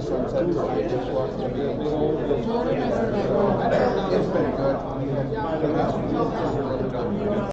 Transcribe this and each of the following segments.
sunset tonight, just watching the beach. It's been good. For the last few months, it's really done.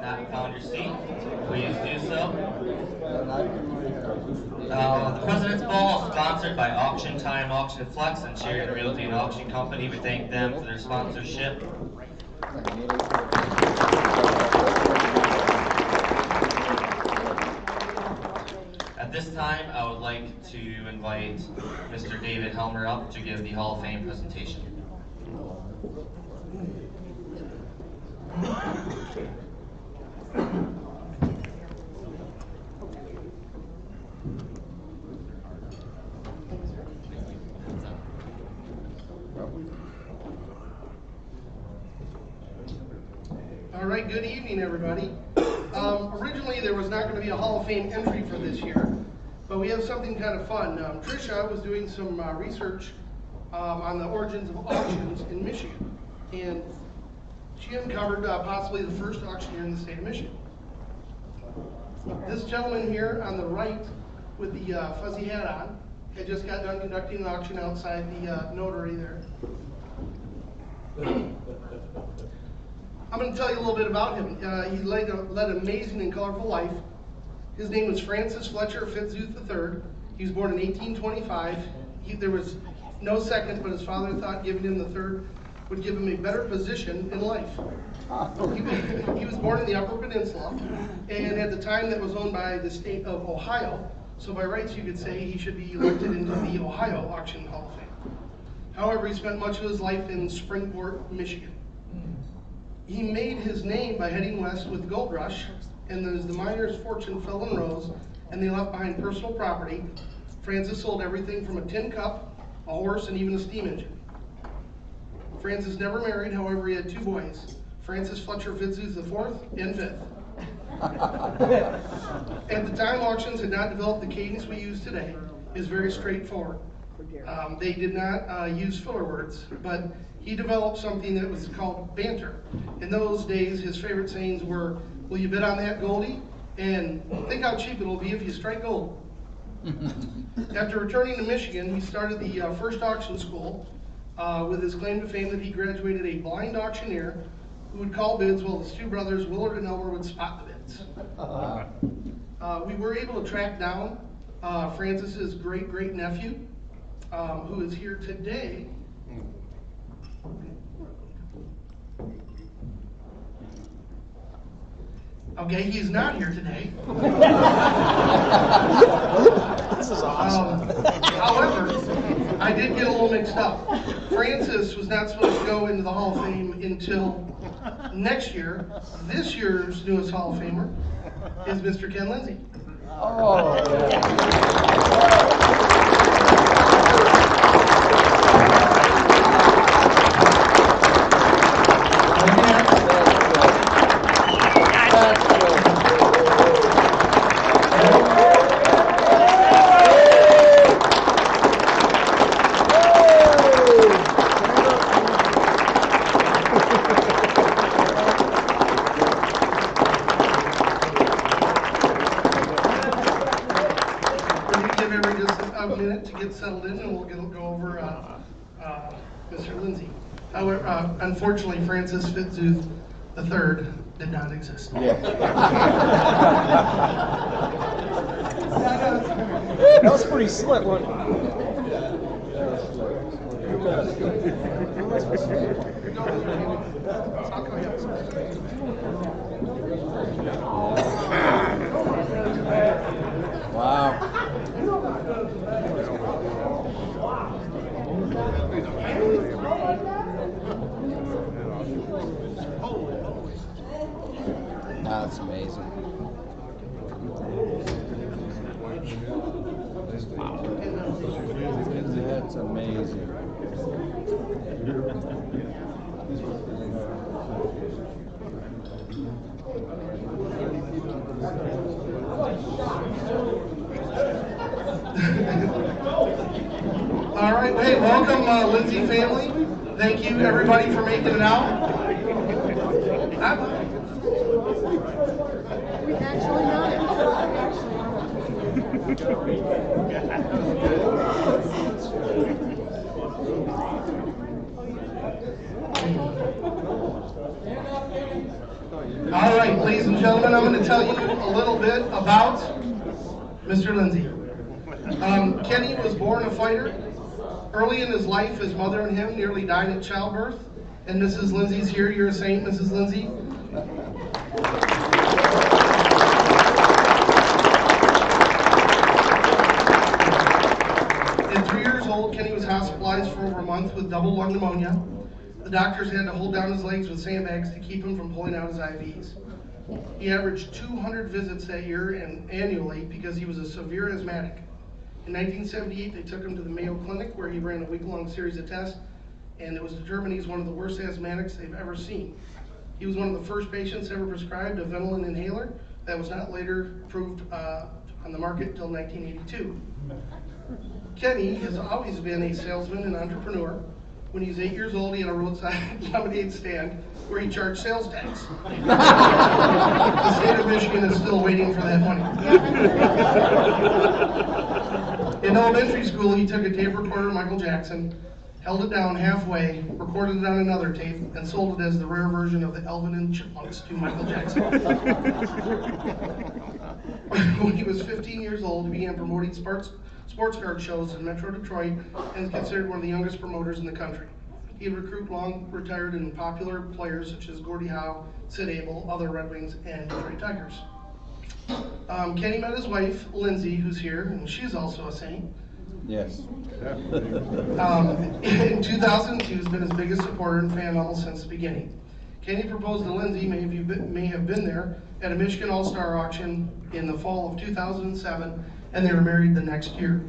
not found your seat, please do so. The President's Ball is sponsored by Auction Time, Auction Flex, and Sheridan Realty and Auction Company. We thank them for their sponsorship. At this time, I would like to invite Mr. David Helmer up to give the Hall of Fame presentation. All right, good evening, everybody. Originally, there was not going to be a Hall of Fame entry for this year, but we have something kind of fun. Tricia was doing some research on the origins of auctions in Michigan, and she uncovered possibly the first auctioneer in the state of Michigan. This gentleman here on the right with the fuzzy hat on had just got done conducting an auction outside the notary there. I'm going to tell you a little bit about him. He led an amazing and colorful life. His name was Francis Fletcher Fitzooth III. He was born in 1825. There was no second, but his father thought giving him the third would give him a better position in life. He was born in the Upper Peninsula, and at the time that was owned by the state of Ohio, so by rights you could say he should be elected into the Ohio Auction Hall of Fame. However, he spent much of his life in Springport, Michigan. He made his name by heading west with the gold rush, and as the miners' fortune fell and rose, and they left behind personal property, Francis sold everything from a tin cup, a horse, and even a steam engine. Francis never married, however, he had two boys, Francis Fletcher Fitzooth IV and V. At the time, auctions had not developed the cadence we use today. It was very straightforward. They did not use filler words, but he developed something that was called banter. In those days, his favorite sayings were, "Will you bid on that, Goldie? And think how cheap it'll be if you strike gold." After returning to Michigan, he started the first auction school with his claim to fame that he graduated a blind auctioneer who would call bids while his two brothers, Willard and Elmer, would spot the bids. We were able to track down Francis's great-great-nephew, who is here today. Okay, he's not here today. This is awesome. However, I did get a little mixed up. Francis was not supposed to go into the Hall of Fame until next year. This year's newest Hall of Famer is Mr. Ken Lindsay. Oh, settled in, and we'll go over Mr. Lindsay. However, unfortunately, Francis Fitzooth III did not exist. yeah. That was pretty slick, wasn't Wow. That's amazing. That's amazing. All right, hey, welcome, Lindsay family. Thank you, everybody, for making it out. We actually got it. All right, ladies and gentlemen, I'm going to tell you a little bit about Mr. Lindsay. Kenny was born a fighter. Early in his life, his mother and him nearly died at childbirth. And Mrs. Lindsay's here. You're a saint, Mrs. Lindsay. At 3 years old, Kenny was hospitalized for over a month with double lung pneumonia. The doctors had to hold down his legs with sandbags to keep him from pulling out his IVs. He averaged 200 visits that year and annually because he was a severe asthmatic. In 1978, they took him to the Mayo Clinic where he ran a week-long series of tests, and it was determined he's one of the worst asthmatics they've ever seen. He was one of the first patients ever prescribed a Ventolin inhaler that was not later approved on the market until 1982. Kenny has always been a salesman and entrepreneur. When he was 8 years old, he had a roadside lemonade stand where he charged sales tax. The state of Michigan is still waiting for that money. In elementary school, he took a tape recorder of Michael Jackson, held it down halfway, recorded it on another tape, and sold it as the rare version of the Alvin and Chipmunks to Michael Jackson. When he was 15 years old, he began promoting sports card shows in Metro Detroit and is considered one of the youngest promoters in the country. He'd recruit long retired and popular players such as Gordie Howe, Sid Abel, other Red Wings, and Detroit Tigers. Kenny met his wife, Lindsay, who's here, and she's also a saint. Yes. In 2002, has been his biggest supporter and fan almost since the beginning. Kenny proposed to Lindsay, many of you may have been there, at a Michigan All-Star auction in the fall of 2007, and they were married the next year.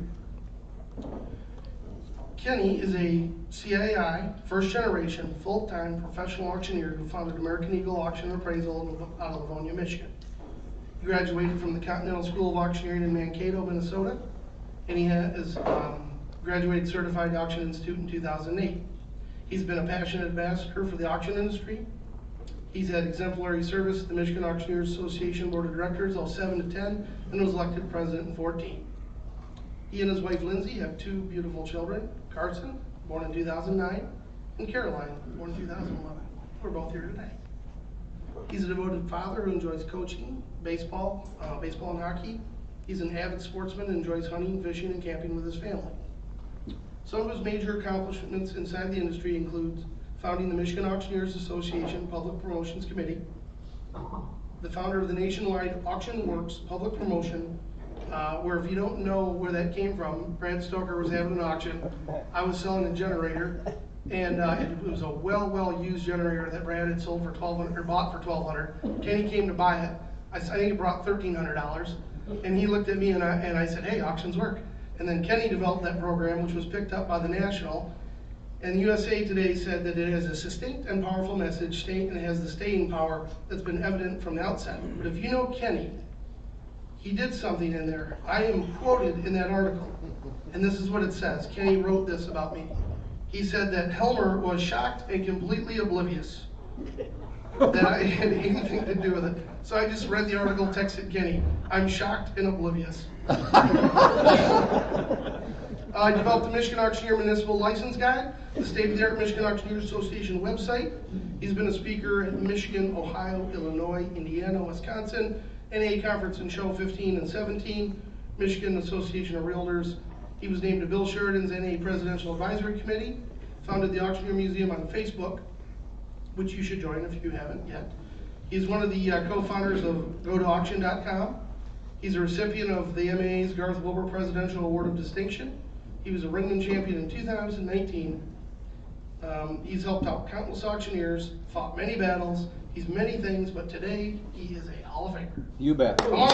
Kenny is a CAI, first-generation, full-time professional auctioneer who founded American Eagle Auction and Appraisal out of Livonia, Michigan. He graduated from the Continental School of Auctioneering in Mankato, Minnesota, and he has graduated Certified Auction Institute in 2008. He's been a passionate ambassador for the auction industry. He's had exemplary service at the Michigan Auctioneers Association Board of Directors, 07 to 10, and was elected president in 14. He and his wife Lindsay have two beautiful children, Carson, born in 2009, and Caroline, born in 2011. We're both here today. He's a devoted father who enjoys coaching, baseball and hockey. He's an avid sportsman and enjoys hunting, fishing, and camping with his family. Some of his major accomplishments inside the industry include founding the Michigan Auctioneers Association Public Promotions Committee, the founder of the nationwide Auction Works Public Promotion, where if you don't know where that came from, Brad Stoker was having an auction. I was selling a generator, and it was a well-used generator that Brad had sold for $1,200 or bought for $1,200. Kenny came to buy it. I think it brought $1,300, and he looked at me and I said, "Hey, auctions work." And then Kenny developed that program, which was picked up by the National. And USA Today said that it has a succinct and powerful message, and it has the staying power that's been evident from the outset. But if you know Kenny, he did something in there. I am quoted in that article, and this is what it says. Kenny wrote this about me. He said that Helmer was shocked and completely oblivious that I had anything to do with it. So I just read the article, texted Kenny, "I'm shocked and oblivious." I developed the Michigan Auctioneer Municipal License Guide, the state-of-the-art Michigan Auctioneers Association website. He's been a speaker at Michigan, Ohio, Illinois, Indiana, Wisconsin, NA Conference and Show 15 and 17, Michigan Association of Realtors. He was named to Bill Sheridan's NA Presidential Advisory Committee, founded the Auctioneer Museum on Facebook, which you should join if you haven't yet. He's one of the co-founders of GoToAuction.com. He's a recipient of the MAA's Garth Wilbur Presidential Award of Distinction. He was a ringman champion in 2019. He's helped out countless auctioneers, fought many battles. He's many things, but today he is a Hall of Famer. You bet. Come on.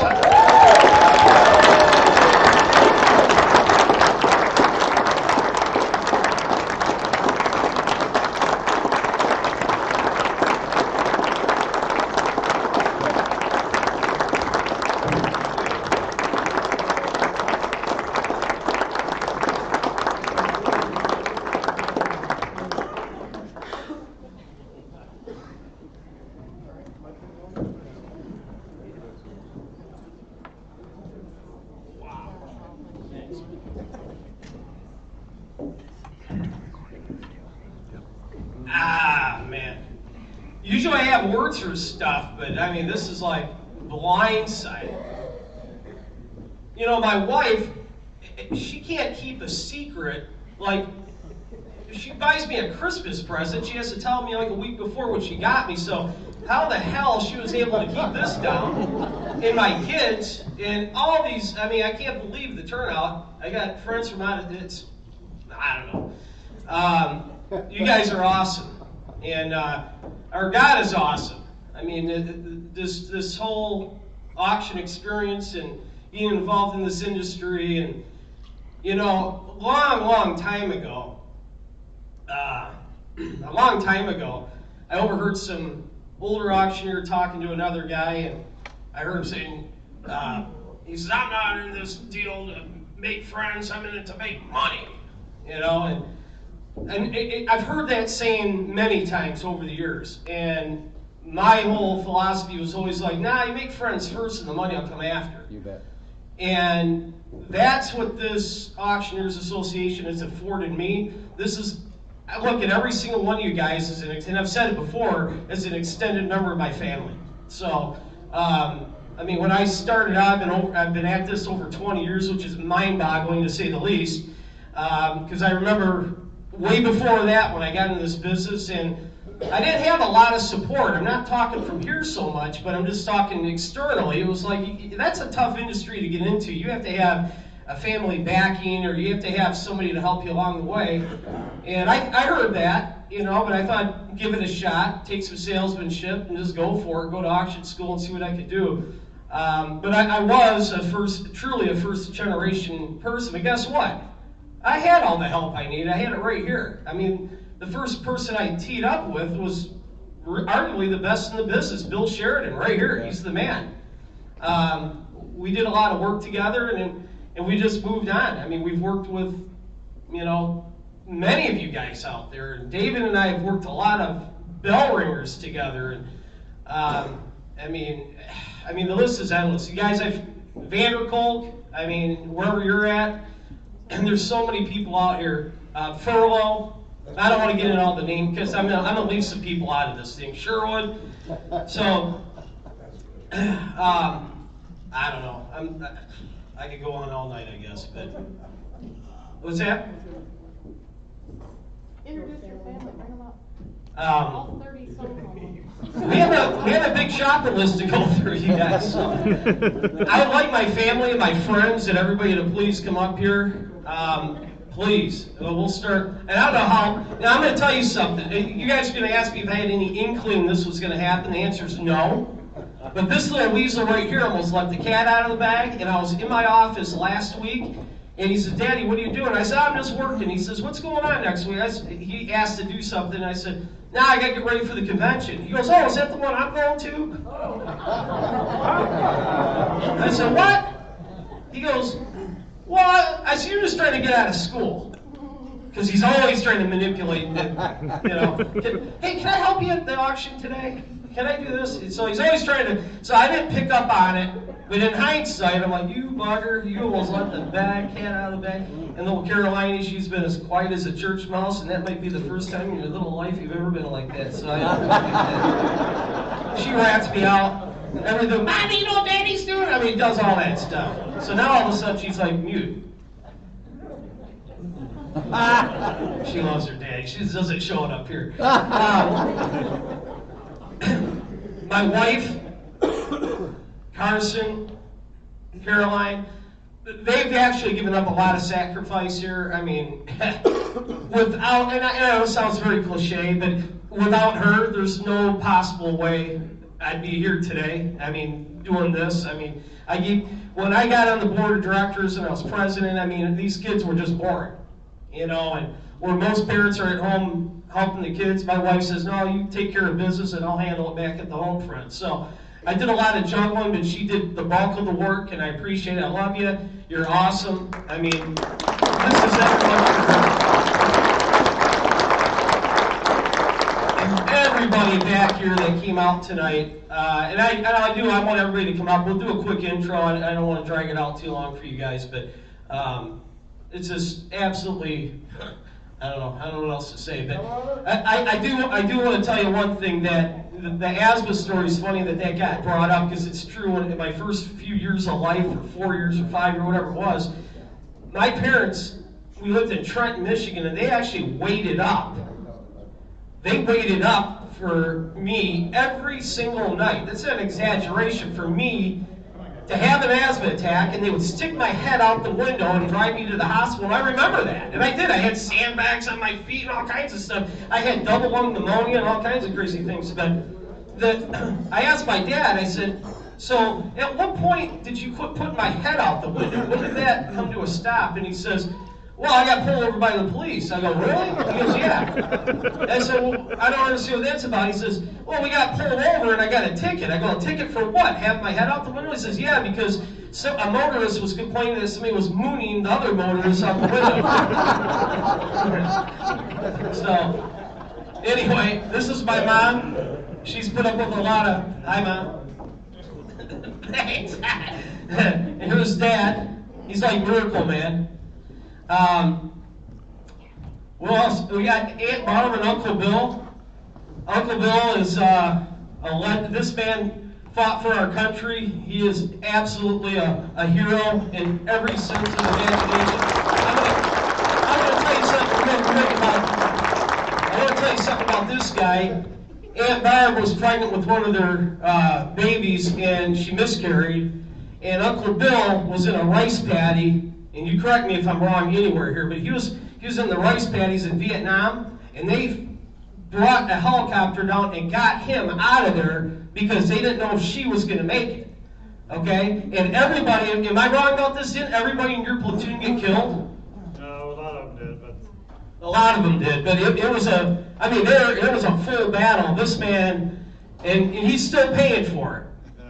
Usually I have words for stuff, but I mean, this is like blindsided. You know, my wife, she can't keep a secret. Like, if she buys me a Christmas present, she has to tell me like a week before what she got me. So how the hell she was able to keep this down, and my kids, and all these, I mean, I can't believe the turnout. I got friends from out of, it's, I don't know. You guys are awesome, and our God is awesome. I mean, this whole auction experience and being involved in this industry, and you know, long time ago, I overheard some older auctioneer talking to another guy, and I heard him saying, he says, "I'm not in this deal to make friends, I'm in it to make money." You know, and I've heard that saying many times over the years, and my whole philosophy was always like, nah, you make friends first and the money will come after. You bet. And that's what this Auctioneers Association has afforded me. This is, I look at every single one of you guys as and I've said it before, as an extended member of my family. So, I mean, when I started out, I've been at this over 20 years, which is mind-boggling to say the least. Because I remember way before that when I got into this business, and I didn't have a lot of support. I'm not talking from here so much, but I'm just talking externally. It was like, that's a tough industry to get into. You have to have a family backing, or you have to have somebody to help you along the way. And I heard that, you know, but I thought, give it a shot, take some salesmanship, and just go for it, go to auction school and see what I could do. But I was truly a first generation person. But guess what? I had all the help I needed. I had it right here. I mean, the first person I teed up with was arguably the best in the business, Bill Sheridan, right here. He's the man. We did a lot of work together, and we just moved on. I mean, we've worked with, you know, many of you guys out there. And David and I have worked a lot of bell ringers together. And I mean, the list is endless. You guys, Vanderkolk, I mean, wherever you're at, and there's so many people out here. Furlough. I don't want to get into all the names because I'm gonna leave some people out of this thing. Sherwood. So, I don't know. I could go on all night, I guess. But what's that? Introduce your family. Bring them up. All 30 some. We have a big shopping list to go through, you guys. So. I would like my family and my friends and everybody to please come up here. Please, we'll start. And I don't know how. Now I'm going to tell you something. You guys are going to ask me if I had any inkling this was going to happen. The answer is no. But this little weasel right here almost let the cat out of the bag. And I was in my office last week, and he said, "Daddy, what are you doing?" I said, "I'm just working." He says, "What's going on next week?" He asked to do something. I said, "Nah, I got to get ready for the convention." He goes, "Oh, is that the one I'm going to?" I said, "What?" He goes, "Well," I said, "You're just trying to get out of school." Because he's always trying to manipulate, you know. Hey, can I help you at the auction today? Can I do this? So he's always trying to, so I didn't pick up on it. But in hindsight, I'm like, you bugger, you almost let the cat out of the bag. And little Caroline, she's been as quiet as a church mouse, and that might be the first time in your little life you've ever been like that. So she rats me out. Everything, "Mommy, you know what Daddy's doing?" I mean, he does all that stuff. So now all of a sudden she's like mute. She loves her daddy. She just doesn't show it up here. My wife, Carson, Caroline, they've actually given up a lot of sacrifice here. I mean, without, and I know it sounds very cliche, but without her, there's no possible way I'd be here today. I mean, doing this. I mean, when I got on the board of directors and I was president, I mean, these kids were just born. You know, and where most parents are at home helping the kids, my wife says, "No, you take care of business and I'll handle it back at the home front." So I did a lot of juggling, but she did the bulk of the work, and I appreciate it. I love you. You're awesome. I mean, this is everybody back here that came out tonight. And I want everybody to come up. We'll do a quick intro. I don't want to drag it out too long for you guys, but it's just absolutely I don't know what else to say, but I do want to tell you one thing, that the asthma story is funny that got brought up, because it's true. In my first few years of life, or 4 years or 5 or whatever it was, my parents, we lived in Trenton, Michigan, and they actually waited up. They waited up for me every single night. That's an exaggeration, for me to have an asthma attack, and they would stick my head out the window and drive me to the hospital. And I remember that, and I did. I had sandbags on my feet and all kinds of stuff. I had double lung pneumonia and all kinds of crazy things. But I asked my dad, I said, so at what point did you quit putting my head out the window? When did that come to a stop? And he says, well, I got pulled over by the police. I go, really? He goes, yeah. I said, well, I don't understand what that's about. He says, well, we got pulled over and I got a ticket. I go, a ticket for what? Have my head out the window? He says, yeah, because a motorist was complaining that somebody was mooning the other motorist out the window. So, anyway, this is my mom. She's put up with a lot of, hi, Mom. Thanks. And here's Dad. He's like Miracle Man. What else? We got Aunt Barb and Uncle Bill. Uncle Bill is this man fought for our country. He is absolutely a hero in every sense of the imagination. I'm going to tell you something real quick I want to tell you something about this guy. Aunt Barb was pregnant with one of their babies, and she miscarried. And Uncle Bill was in a rice paddy. And you correct me if I'm wrong anywhere here, but he was in the rice paddies in Vietnam, and they brought a helicopter down and got him out of there because they didn't know if she was going to make it. Okay? And everybody, am I wrong about this? Didn't everybody in your platoon get killed? No, a lot of them did, but A lot of them did, but it was a full battle. This man, and he's still paying for it.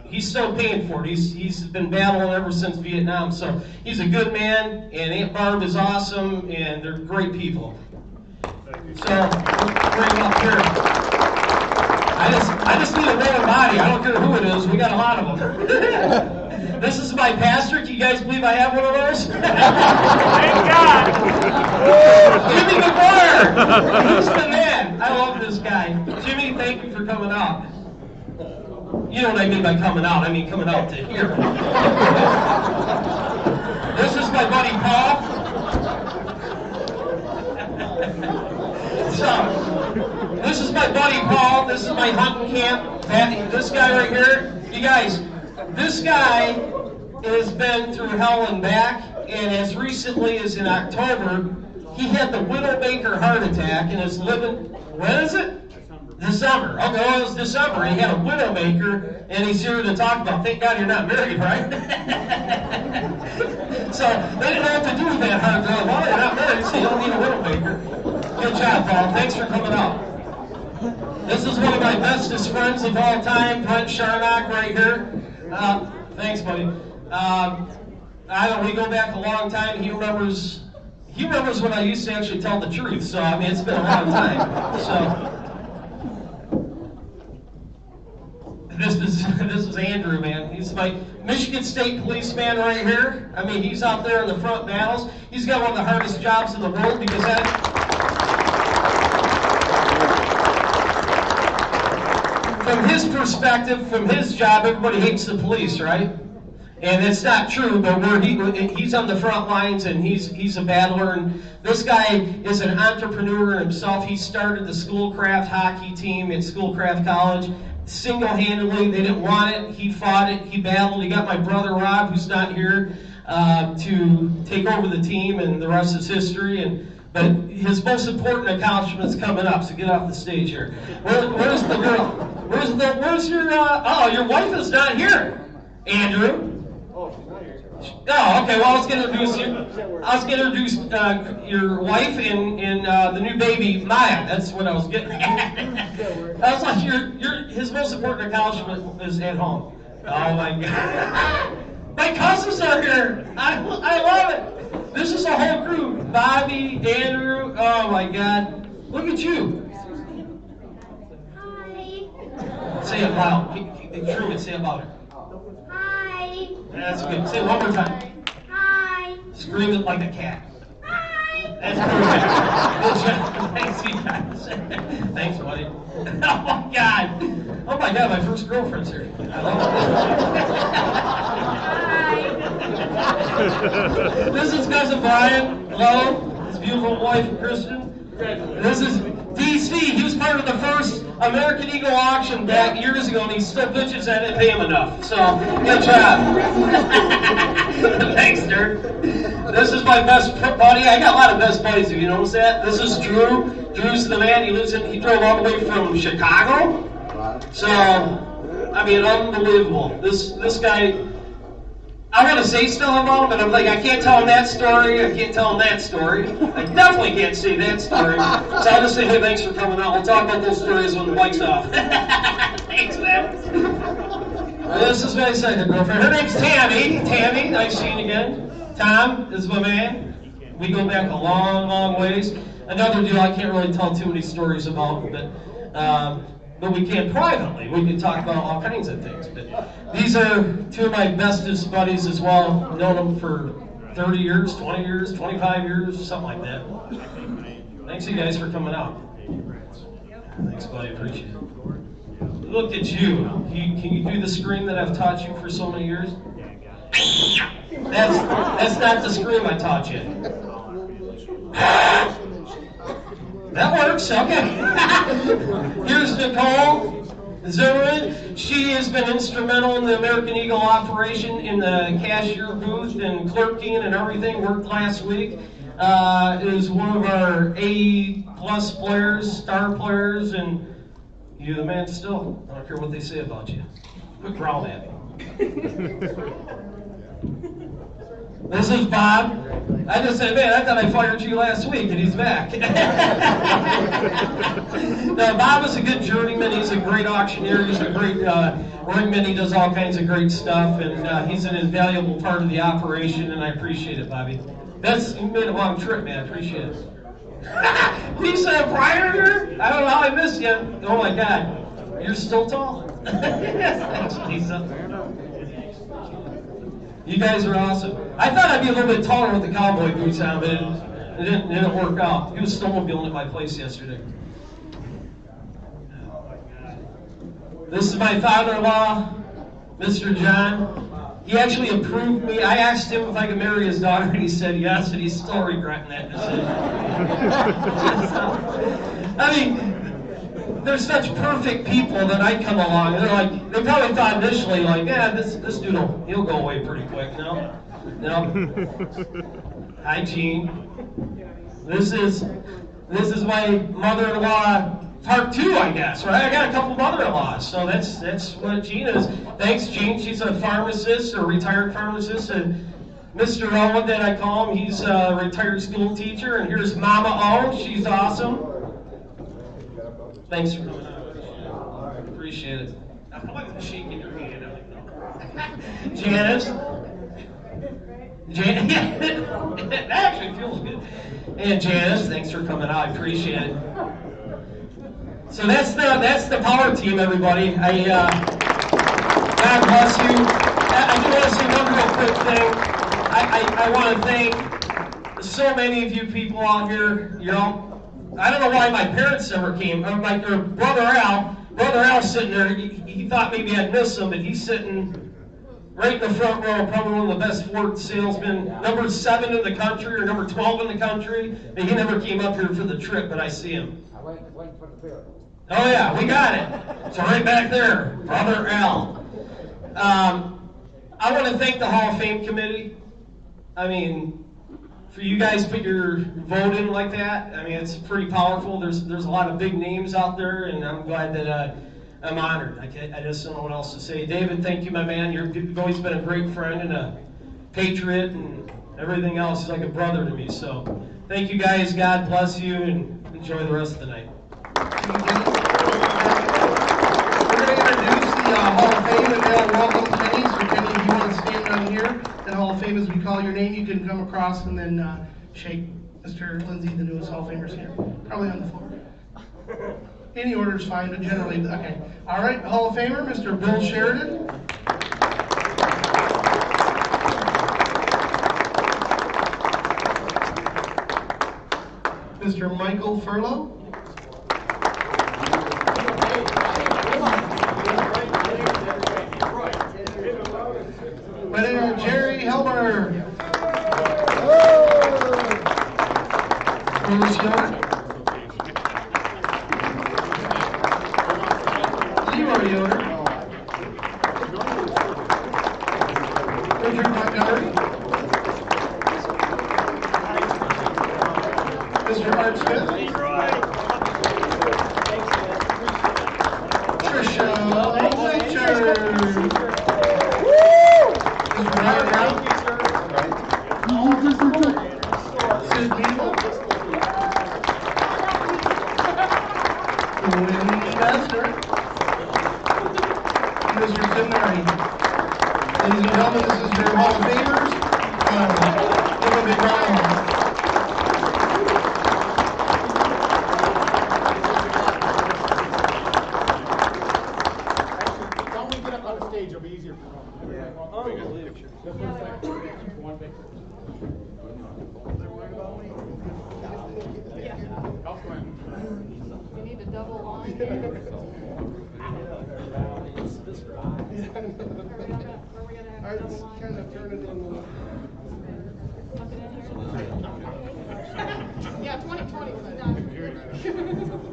He's still paying for it. He's been battling ever since Vietnam. So he's a good man, and Aunt Barb is awesome, and they're great people. So bring him up here. I just need a warm body. I don't care who it is. We got a lot of them. This is my pastor. Do you guys believe I have one of those? thank God. Jimmy McGuire. Who's the man? I love this guy. Jimmy, thank you for coming out. You know what I mean by coming out. I mean coming out to here. This is my buddy Paul. So, this is my buddy Paul. This is my hunting camp. This guy right here. You guys, this guy has been through hell and back, and as recently as in October, he had the Widowmaker heart attack and is living, when is it? December. Okay, well, it was December. He had a Widowmaker, and he's here to talk about. Thank God you're not married, right? So they didn't know what to do with that heart. They're like, well, you're not married, so you don't need a Widowmaker. Good job, Paul. Thanks for coming out. This is one of my bestest friends of all time, Brent Sharnock, right here. Thanks, buddy. I don't know, we go back a long time. He remembers when I used to actually tell the truth. So I mean, it's been a long time. So. This is Andrew, man. He's my Michigan State policeman right here. I mean, he's out there in the front battles. He's got one of the hardest jobs in the world because from his perspective, from his job, everybody hates the police, right? And it's not true, but he's on the front lines and he's a battler. And this guy is an entrepreneur himself. He started the Schoolcraft hockey team at Schoolcraft College. Single-handedly, they didn't want it. He fought it. He battled. He got my brother Rob, who's not here, to take over the team, and the rest is history. But his most important accomplishment's coming up. So get off the stage here. Where's the girl? Where's your? Oh, your wife is not here, Andrew. Oh, okay. Well, I was going to introduce you. I was going to introduce your wife and the new baby Maya. That's what I was getting at. I was like, his most important accomplishment is at home. Oh my God! My cousins are here. I love it. This is a whole group. Bobby, Andrew. Oh my God! Look at you. Hi. Say it loud. Truman, say it louder. Hi. That's good. Say it one more time. Hi. Scream it like a cat. Hi. That's perfect. Good job. Thanks, you guys. Thanks, buddy. Oh my God, my first girlfriend's here. I love it. This is cousin Brian. Hello. His beautiful wife, Kristen. This is DC. He was part of the first American Eagle auction back years ago, and he still bitches I didn't pay him enough. So, good job. Thanks, Dirk. This is my best buddy. I got a lot of best buddies, if you notice that. This is Drew. Drew's the man. He drove all the way from Chicago. So, I mean, unbelievable. This guy, I want to say stuff about him, but I'm like, I can't tell him that story. I can't tell him that story. I definitely can't say that story. So I'll just say, hey, thanks for coming out. We'll talk about those stories when the mic's off. Thanks, man. This is my second girlfriend. Her name's Tammy. Tammy, nice seeing you again. Tom is my man. We go back a long, long ways. Another deal I can't really tell too many stories about, but we can privately. We can talk about all kinds of things. But these are two of my bestest buddies as well. I've known them for 30 years, 20 years, 25 years, something like that. Thanks you guys for coming out. Thanks, buddy. Appreciate it. Look at you. Can you do the scream that I've taught you for so many years? That's not the scream I taught you. That works, okay. Here's Nicole Zimmerman. She has been instrumental in the American Eagle operation in the cashier booth and clerking and everything. Worked last week. Is one of our A+ players, star players, and you're the man still. I don't care what they say about you. Quit growling at me. This is Bob. I just said, man, I thought I fired you last week, and he's back. Now, Bob is a good journeyman. He's a great auctioneer. He's a great ringman. He does all kinds of great stuff, and he's an invaluable part of the operation, and I appreciate it, Bobby. You made a long trip, man. I appreciate it. Lisa Pryor? I don't know how I missed you. Oh, my God. You're still tall. Thanks, Lisa. You guys are awesome. I thought I'd be a little bit taller with the cowboy boots on, but it didn't work out. He was snowmobiling at my place yesterday. This is my father-in-law, Mr. John. He actually approved me. I asked him if I could marry his daughter, and he said yes, and he's still regretting that decision. I mean, they're such perfect people that I come along. They're like, they probably thought initially, like, yeah, this dude he'll go away pretty quick. No. Hi, Gene. This is my mother-in-law part 2, I guess. Right? I got a couple mother-in-laws, so that's what Gene is. Thanks, Gene. She's a pharmacist, a retired pharmacist, and Mr. Owen, that I call him, he's a retired school teacher. And here's Mama O. She's awesome. Thanks for coming out. Appreciate it. I like shaking your hand. Janice. That actually feels good. And Janice, thanks for coming out. I appreciate it. So that's the power team, everybody. God bless you. I do want to say one real quick thing. I want to thank so many of you people out here. You know, I don't know why my parents never came. Like their brother Al's sitting there. He thought maybe I'd miss him, but he's sitting right in the front row, probably one of the best Ford salesmen, number 7 in the country or number 12 in the country. And he never came up here for the trip, but I see him. I wait for the bill. Oh yeah, we got it. So right back there, Brother Al. I want to thank the Hall of Fame committee. I mean, for you guys put your vote in like that, I mean, it's pretty powerful. There's a lot of big names out there, and I'm glad that I'm honored. I just don't know what else to say. David, thank you, my man. You've always been a great friend and a patriot and everything else. He's like a brother to me. So thank you guys. God bless you, and enjoy the rest of the night. We're going to introduce the Hall of Fame, and they'll welcome Kenny. So Kenny, if you want to stand down here, at Hall of Fame, as we call your name, you can come across and then shake Mr. Lindsay, the newest Hall of Famers here. Probably on the floor. Any order is fine, but generally, okay. All right, Hall of Famer, Mr. Bill Sheridan. Mr. Michael Furlow. Winner Jerry Helmer. Bruce Yoder. Leroy Yoder. Richard Montgomery. Mr. Art Smith. Tricia Fletcher. Mr. Ryan Brown. Sid Beagle. Wendy Nestor. Mr. Tim Murray. Ladies and gentlemen, this is your Hall of Famers. Give a big round of applause. Don't we get up on the stage, it'll be easier for them. One picture. We need a double line. Where we gonna All have right, a double let's line? kind of turn it in a little. Tuck it in here? Yeah, 2020 was done.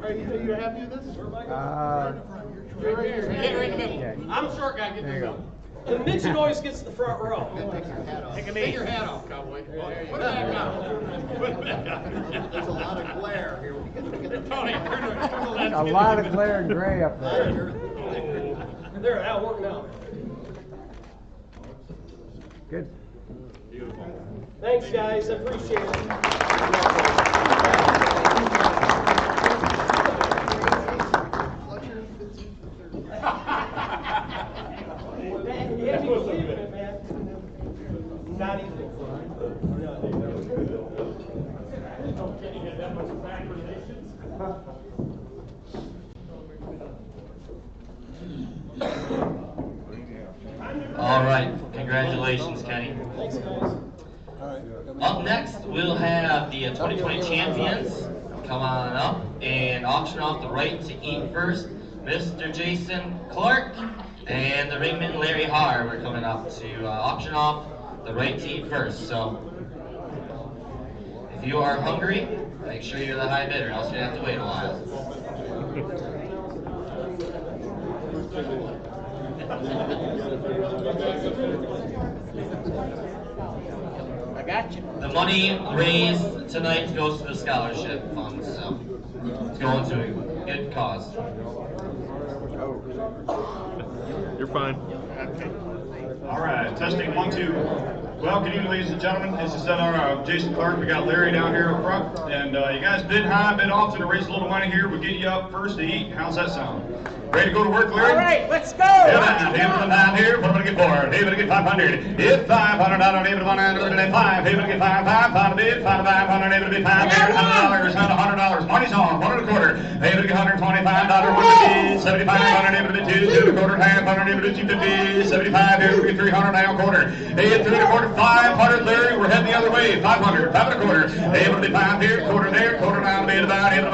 Are you happy with this? Right here. Yeah, right in the middle. I'm a short guy, get in the middle. The midget always gets the front row. Take your hat off, cowboy. Put it back on. Put it back on. There's a lot of glare here. Tony, turn the lens. A lot of glare and gray up there. There, that'll work now. Good. Thanks, guys, I appreciate it. Fletcher, Fitzy, You have to believe it, man. Not even. All right, congratulations, Kenny. Thanks, guys. Up next, we'll have the 2020 champions come on up and auction off the right to eat first. Mr. Jason Clark and the ringman Larry Harr are coming up to auction off the right to eat first. So, if you are hungry, make sure you're the high bidder, else you have to wait a while. I got you. The money raised tonight goes to the scholarship fund, so it's going to a good cause. You're fine. All right, testing 1, 2. Well, good evening, ladies and gentlemen. This is our Jason Clark. We got Larry down here up front, and you guys bid high, bid often to raise a little money here. We'll get you up first to eat. How's that sound? Ready to go to work, Larry? All right, let's go. Yeah, David on down here. What am I going to get for? David to get 500. If 500, David to 105. David to get 5 bid. 500, David to be 5 bid. $100, not $100. Money's on. 1 1/4. David to get $125. 150. 75. David to be 2. 2 1/4. Half. 100. David to 250. 75. David to get 300. Now quarter. David 3 1/4. 500. Larry, we're heading the other way. 500. 5 1/4. David to be 5 here. Quarter there. Quarter down. David about. David to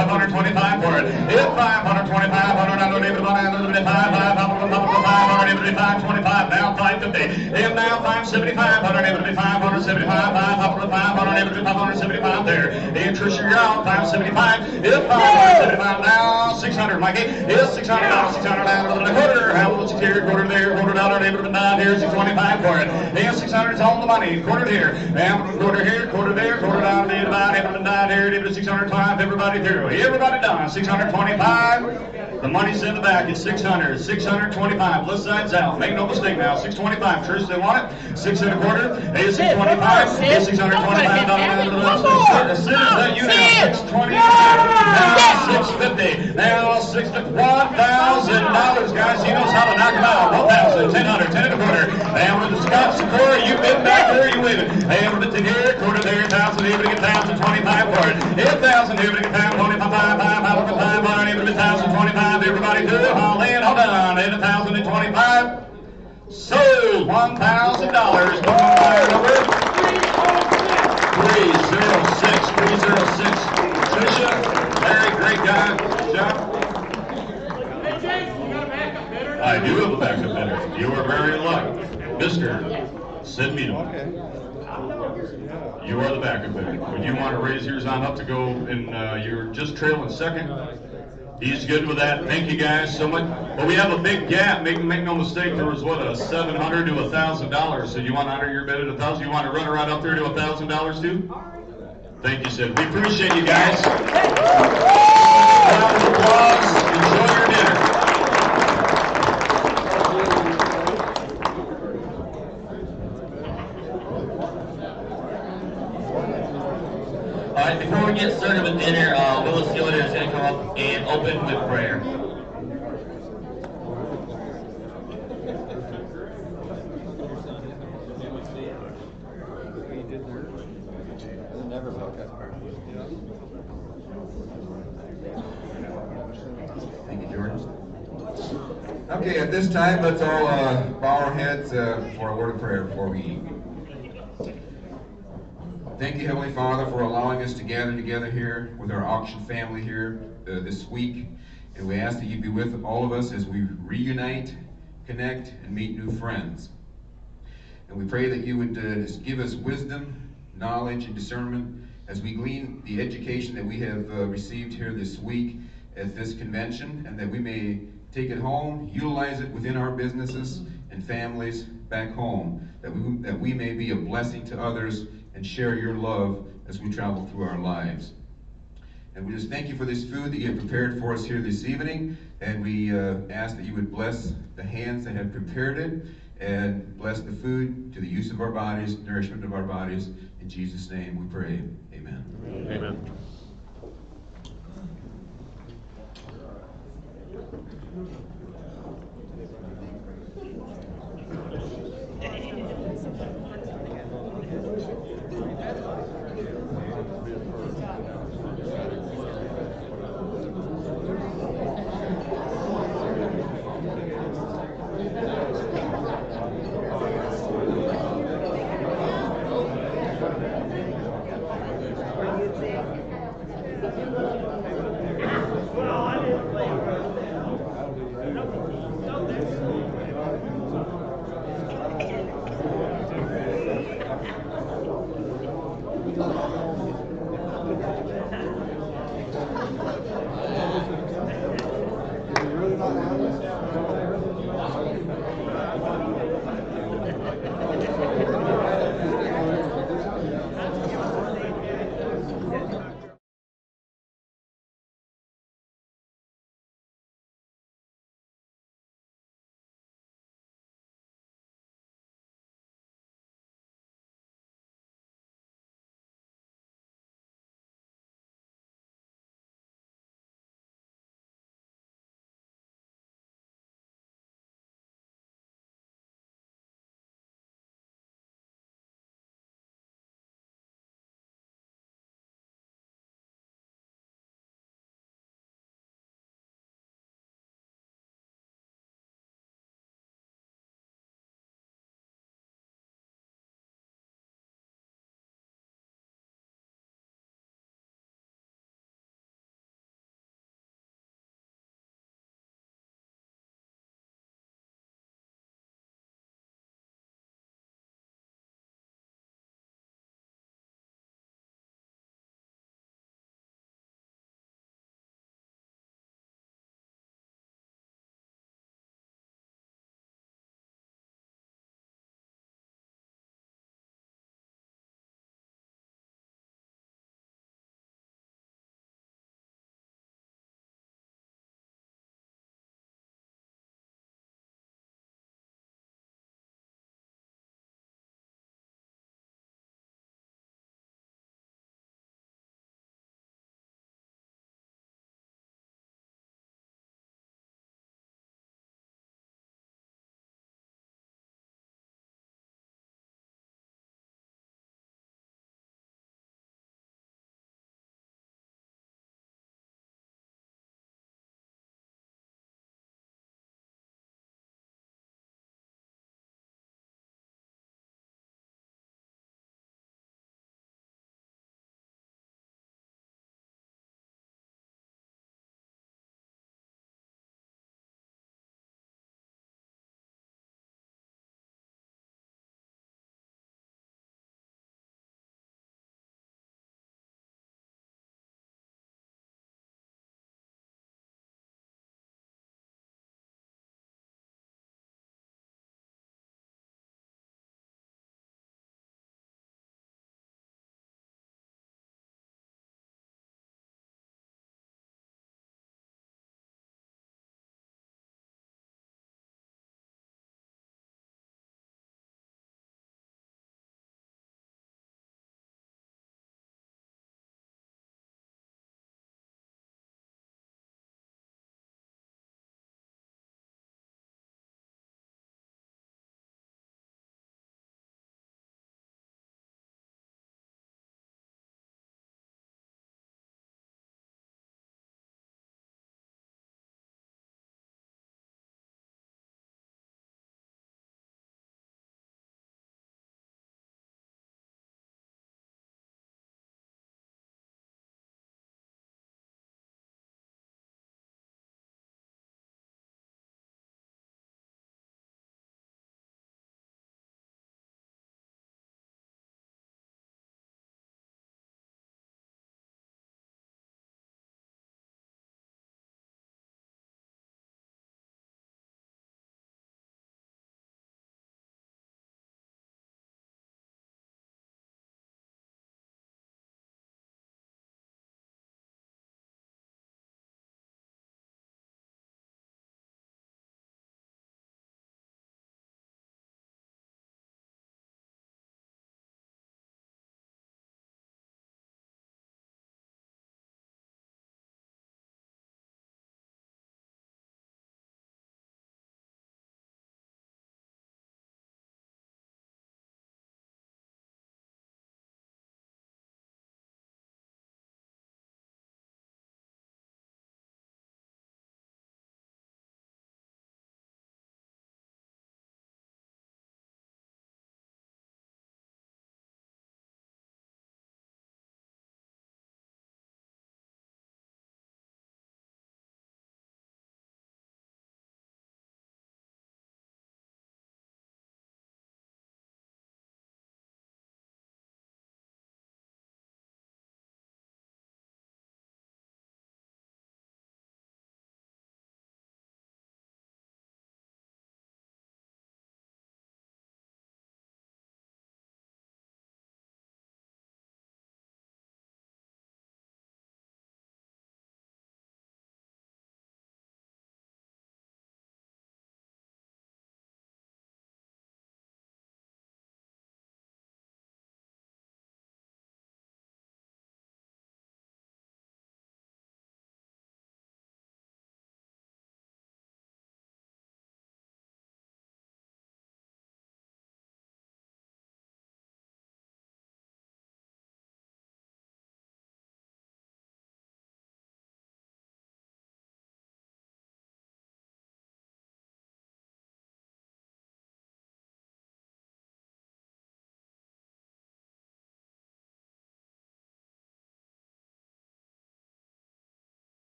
525 for it. If 525. $500, David to 500. 525. Now 550. If now 575. 100. David to be 575. 500. David to be 575 there. If Tricia, you're out. 575. If 575 now 600. Mikey. If 600 now 600 down to the quarter. How much is here? Quarter there. $1 David to be 9 here. 625 for it. If 600 is on the money. Quarter here. And quarter here. Quarter there. Quarter down. David to 9 here. David to 625. Everybody through. Everybody done. 625. The money's in the back. It's 600. 625. Both sides out. Make no mistake now. 625. Trish, they want it. 6 1/4. Hey, 625. Hey, 625. Sid, is that you now? 625. Now 650. Now $1,000, guys. He knows how to knock them out. 1,000. 1000. 10 1/4. And with the Scott Sakura, you bid back there. You win it. Hey, we're to here. Quarter there. 1,000. Here we get 1,025 for it. 1,000. Here we get 1,025. 500. Here we get 1,025. Everybody do it. Hold in, hold on. 1,025. Sold $1,000. Number 306. 306. Mr. Sid Meadham. You are the backup there. Would you want to raise yours on up to go, and you're just trailing second? He's good with that. Thank you guys so much. Well, we have a big gap. Make no mistake. There was what, a $700 to $1,000. So you want to honor your bid at $1,000? You want to run right up there to $1,000 too? Thank you, Sid. We appreciate you guys. Round of applause. Enjoy your dinner. All right, before we get started with dinner, Willis Gilder is going to come up and open with prayer. Thank you, Jordan. Okay, at this time, let's all bow our heads for a word of prayer before we eat. Thank you, Heavenly Father, for allowing us to gather together here with our auction family here this week. And we ask that you be with all of us as we reunite, connect, and meet new friends. And we pray that you would just give us wisdom, knowledge, and discernment as we glean the education that we have received here this week at this convention, and that we may take it home, utilize it within our businesses and families back home, that we may be a blessing to others and share your love as we travel through our lives. And we just thank you for this food that you have prepared for us here this evening, and we ask that you would bless the hands that have prepared it, and bless the food to the use of our bodies, nourishment of our bodies. In Jesus' name we pray. Amen. Amen.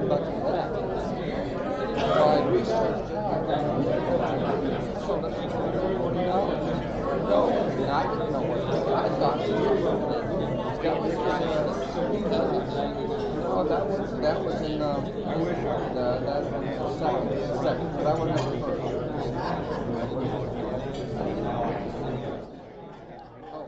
But that, so I researched it, so that's $40. No, and I didn't know what it was. I thought it was got no, that was in that was the second, but I wouldn't have the first. Oh,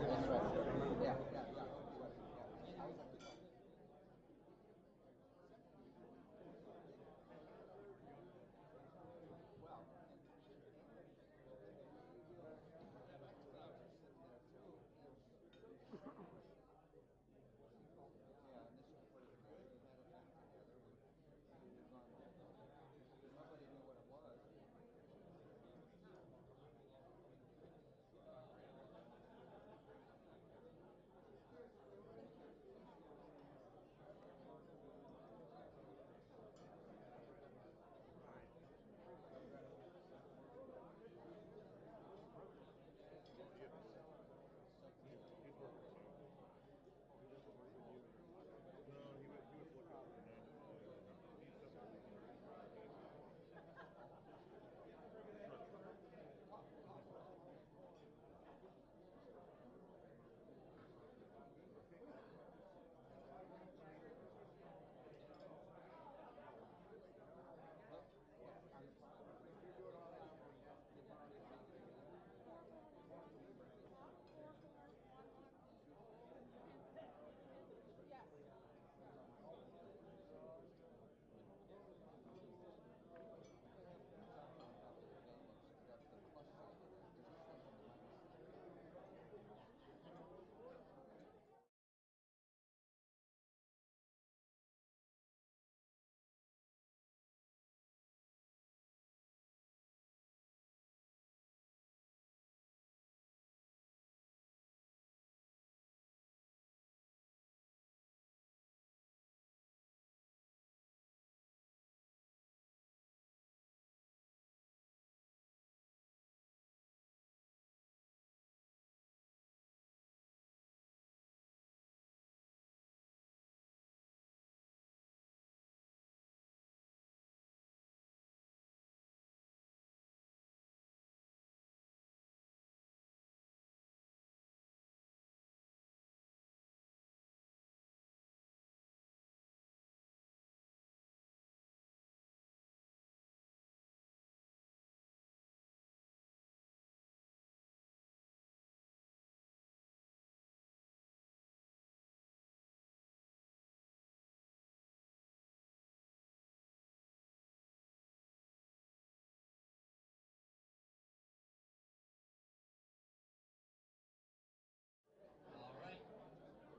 that's right.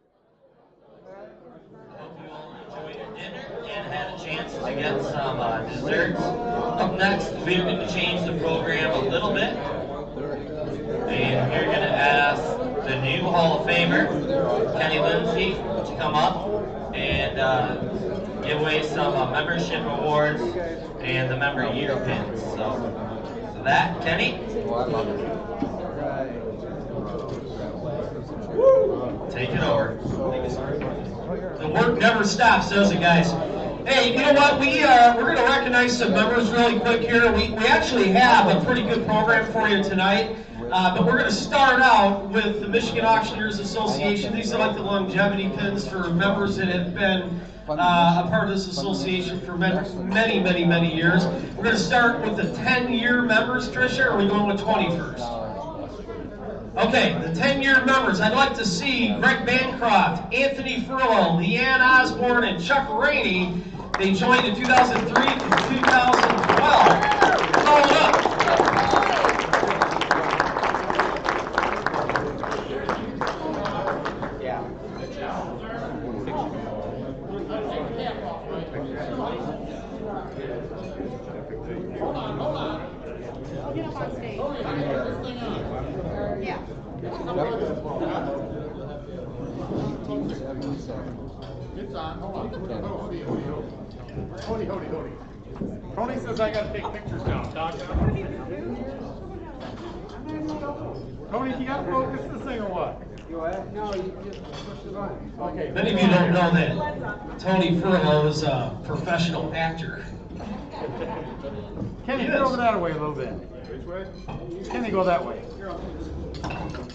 Yeah. Hope you all enjoyed your dinner and had a chance to get some desserts. Up next, we're going to change the program a little bit. And we're going to ask the new Hall of Famer, Kenny Lindsay, to come up and give away some membership awards and the member year pins. So that, Kenny? Take it over. The work never stops, does it, guys? Hey, you know what? We're going to recognize some members really quick here. We actually have a pretty good program for you tonight. But we're going to start out with the Michigan Auctioneers Association. These are like the longevity pins for members that have been a part of this association for many, many, many years. We're going to start with the 10-year members, Tricia, or are we going with 20 first? Okay, the 10-year members. I'd like to see Greg Bancroft, Anthony Furlow, Leanne Osborne, and Chuck Rainey. They joined in 2003 to 2012. Call it up. I'll get up on stage. Yeah. It's on. Hold on. Hody. Tony says I gotta take pictures now. Tony, you gotta focus this thing or what? No, you just push the button. Okay. Many of you don't know that Tony Furlow is a professional actor. Kenny, He get is. over that way a little bit. Which way? Kenny, go that way.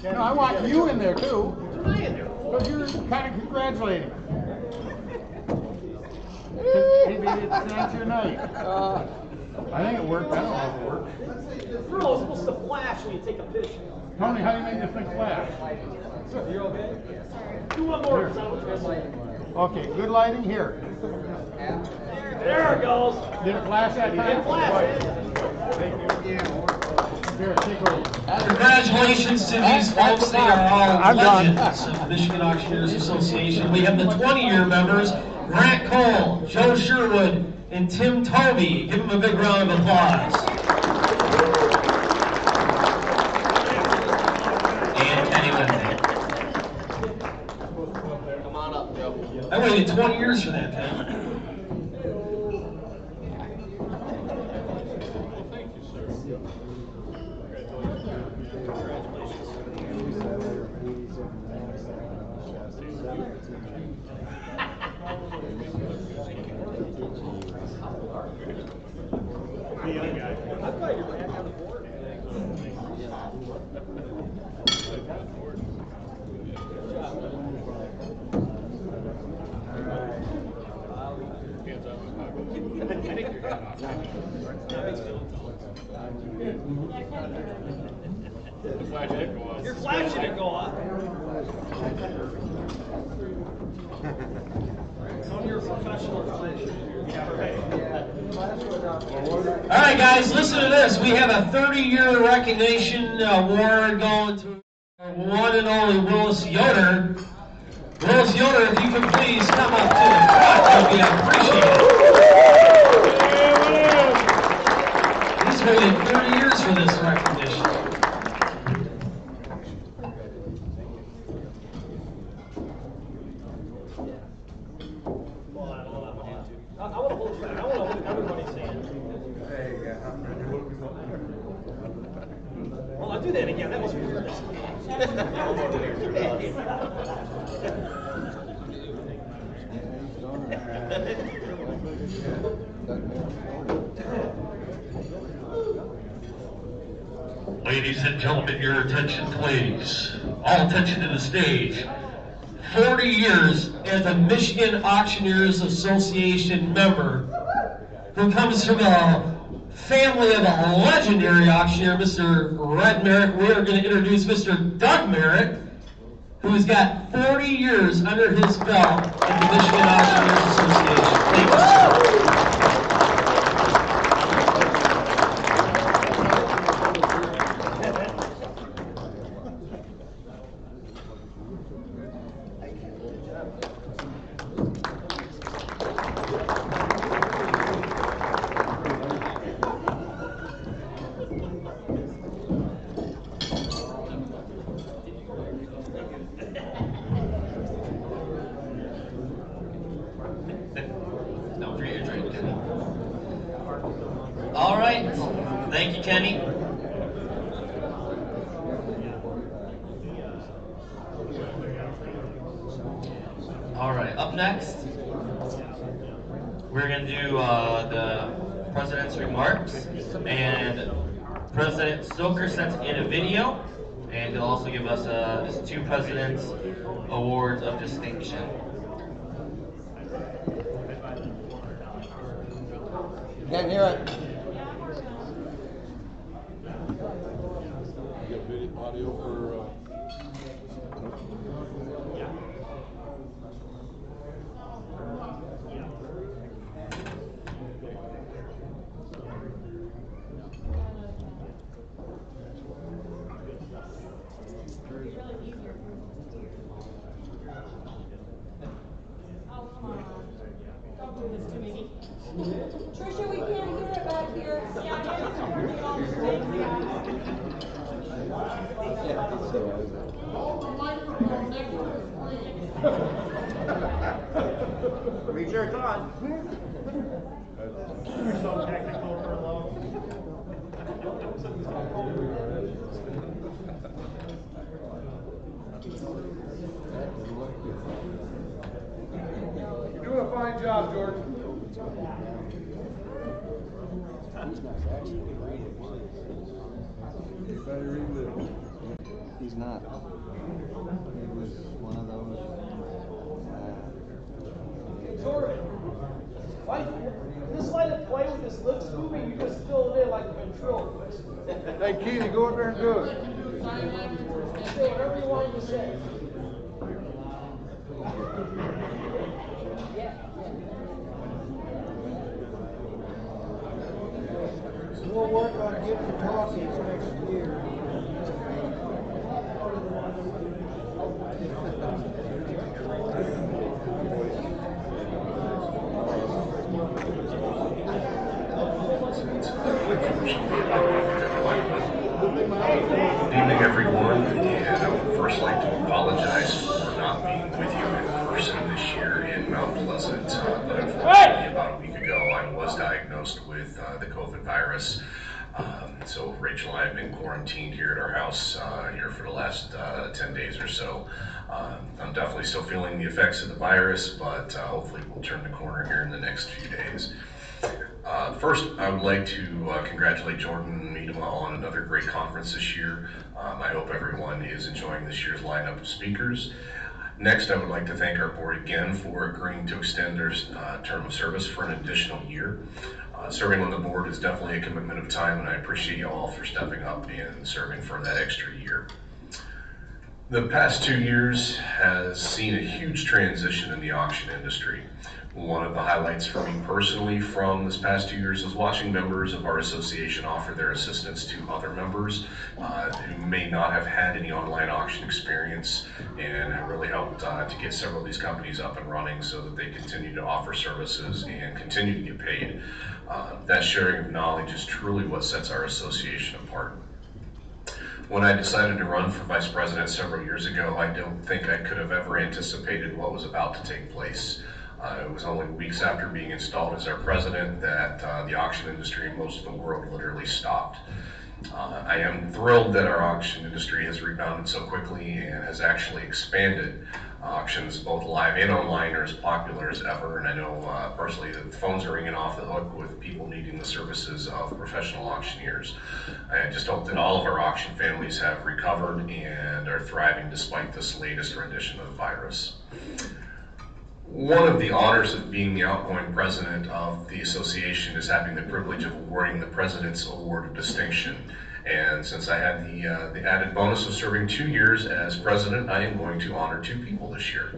No, I want you in there too. Because you're kind of congratulating. Maybe tonight's your night. I think it worked. I don't know if it worked. Furlow's supposed to flash when you take a picture. Tony, how do you make this thing flash? You okay? Do one more. Okay, good lighting here. There it goes. Did it flash that time? It flashed. Here, take over. Congratulations to these folks. They are all legends of the Michigan Auctioneers Association. We have the 20-year members, Grant Cole, Joe Sherwood, and Tim Toby. Give them a big round of applause. And Kenny Lindsay. Come on up, Joe. I waited 20 years for that, Ken. Your flash didn't go off. Tony, you're a professional flasher. All right, guys, listen to this. We have a 30-year recognition award going to our one and only Willis Yoder. Willis Yoder, if you could please come up to the front, that would be appreciated. He's waited 30 years for this recognition. I want to hold you. I want to hold everybody's hand. Well, I'll do that again. That was weird. Ladies and gentlemen, your attention please. All attention to the stage. 40 years as a Michigan Auctioneers Association member who comes from a family of a legendary auctioneer, Mr. Red Merrick. We are going to introduce Mr. Doug Merrick, who's got 40 years under his belt at the Michigan Auctioneers Association. Thank you, sir. Don't forget your drink, Kenny. All right. Thank you, Kenny. All right. Up next, we're going to do the President's remarks. And President Stoker sent in a video. And he'll also give us his 2 President's Awards of Distinction. Can't hear it. You got video, audio for, Trisha, we can't hear it back here. Reach your tongue. You're so technical for low. You're doing a fine job, Jordan. He's not. He was one of those. Jordan, why just let it play with his lips moving? You just fill it in like a ventriloquist. Hey, Keely, go in there and do it. Say whatever you want to say. We'll work on getting talkies next year. Good evening, everyone, and I would first like to apologize for not being with you in person this year in Mount Pleasant. But unfortunately, about a week ago, I was diagnosed with the COVID virus. So Rachel and I have been quarantined here at our house here for the last 10 days or so. I'm definitely still feeling the effects of the virus, but hopefully we'll turn the corner here in the next few days. First, I would like to congratulate Jordan and Medema on another great conference this year. I hope everyone is enjoying this year's lineup of speakers. Next, I would like to thank our board again for agreeing to extend their term of service for an additional year. Serving on the board is definitely a commitment of time, and I appreciate you all for stepping up and serving for that extra year. The past 2 years has seen a huge transition in the auction industry. One of the highlights for me personally from this past 2 years is watching members of our association offer their assistance to other members who may not have had any online auction experience, and have really helped to get several of these companies up and running so that they continue to offer services and continue to get paid. That sharing of knowledge is truly what sets our association apart. When I decided to run for vice president several years ago, I don't think I could have ever anticipated what was about to take place. It was only weeks after being installed as our president that the auction industry in most of the world literally stopped. I am thrilled that our auction industry has rebounded so quickly and has actually expanded. Auctions, both live and online, are as popular as ever, and I know personally that the phones are ringing off the hook with people needing the services of professional auctioneers. I just hope that all of our auction families have recovered and are thriving despite this latest rendition of the virus. One of the honors of being the outgoing president of the association is having the privilege of awarding the President's Award of Distinction. And since I had the added bonus of serving 2 years as president, I am going to honor 2 people this year.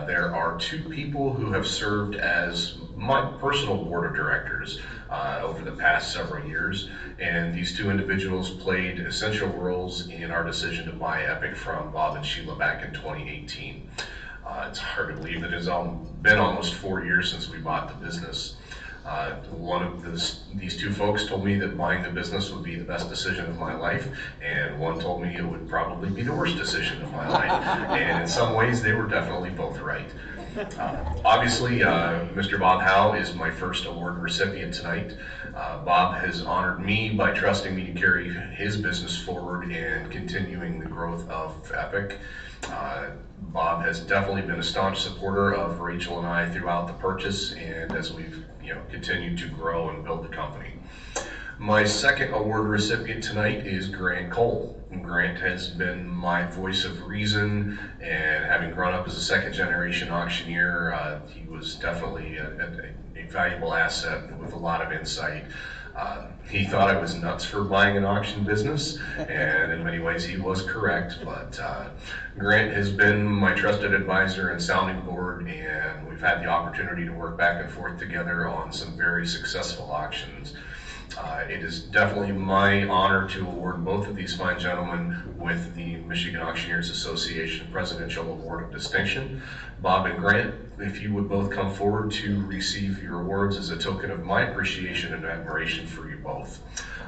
There are 2 people who have served as my personal board of directors over the past several years, and these 2 individuals played essential roles in our decision to buy Epic from Bob and Sheila back in 2018. It's hard to believe that it's been almost 4 years since we bought the business. One of these 2 folks told me that buying the business would be the best decision of my life, and one told me it would probably be the worst decision of my life. And in some ways, they were definitely both right. Obviously, Mr. Bob Howe is my first award recipient tonight. Bob has honored me by trusting me to carry his business forward and continuing the growth of Epic. Bob has definitely been a staunch supporter of Rachel and I throughout the purchase, and as we've continued to grow and build the company. My second award recipient tonight is Grant Cole. Grant has been my voice of reason, and having grown up as a second-generation auctioneer, he was definitely a valuable asset with a lot of insight. He thought I was nuts for buying an auction business, and in many ways he was correct, but Grant has been my trusted advisor and sounding board, and we've had the opportunity to work back and forth together on some very successful auctions. It is definitely my honor to award both of these fine gentlemen with the Michigan Auctioneers Association Presidential Award of Distinction. Bob and Grant, if you would both come forward to receive your awards as a token of my appreciation and admiration for you both.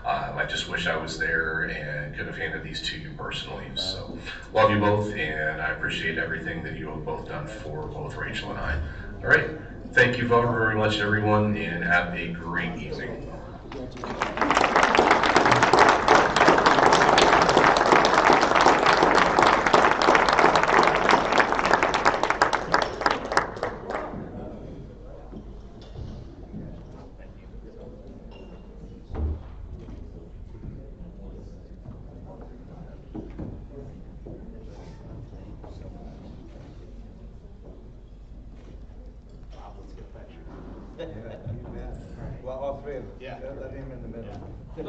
I just wish I was there and could have handed these to you personally. So, love you both, and I appreciate everything that you have both done for both Rachel and I. All right, thank you very much, everyone, and have a great evening. Yeah, you bet. Well, all three of us. Yeah. Let him in the middle. Yeah.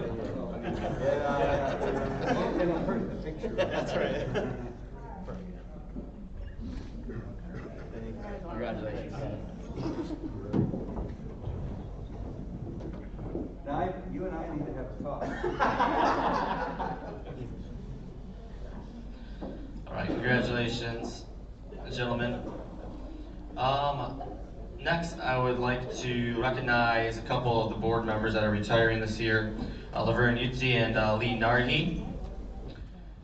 It'll hurt the picture. That's right. Congratulations. Now, you and I need to have a talk. All right, congratulations, gentlemen. Next, I would like to recognize a couple of the board members that are retiring this year, Laverne Yutzi and Lee Narhi,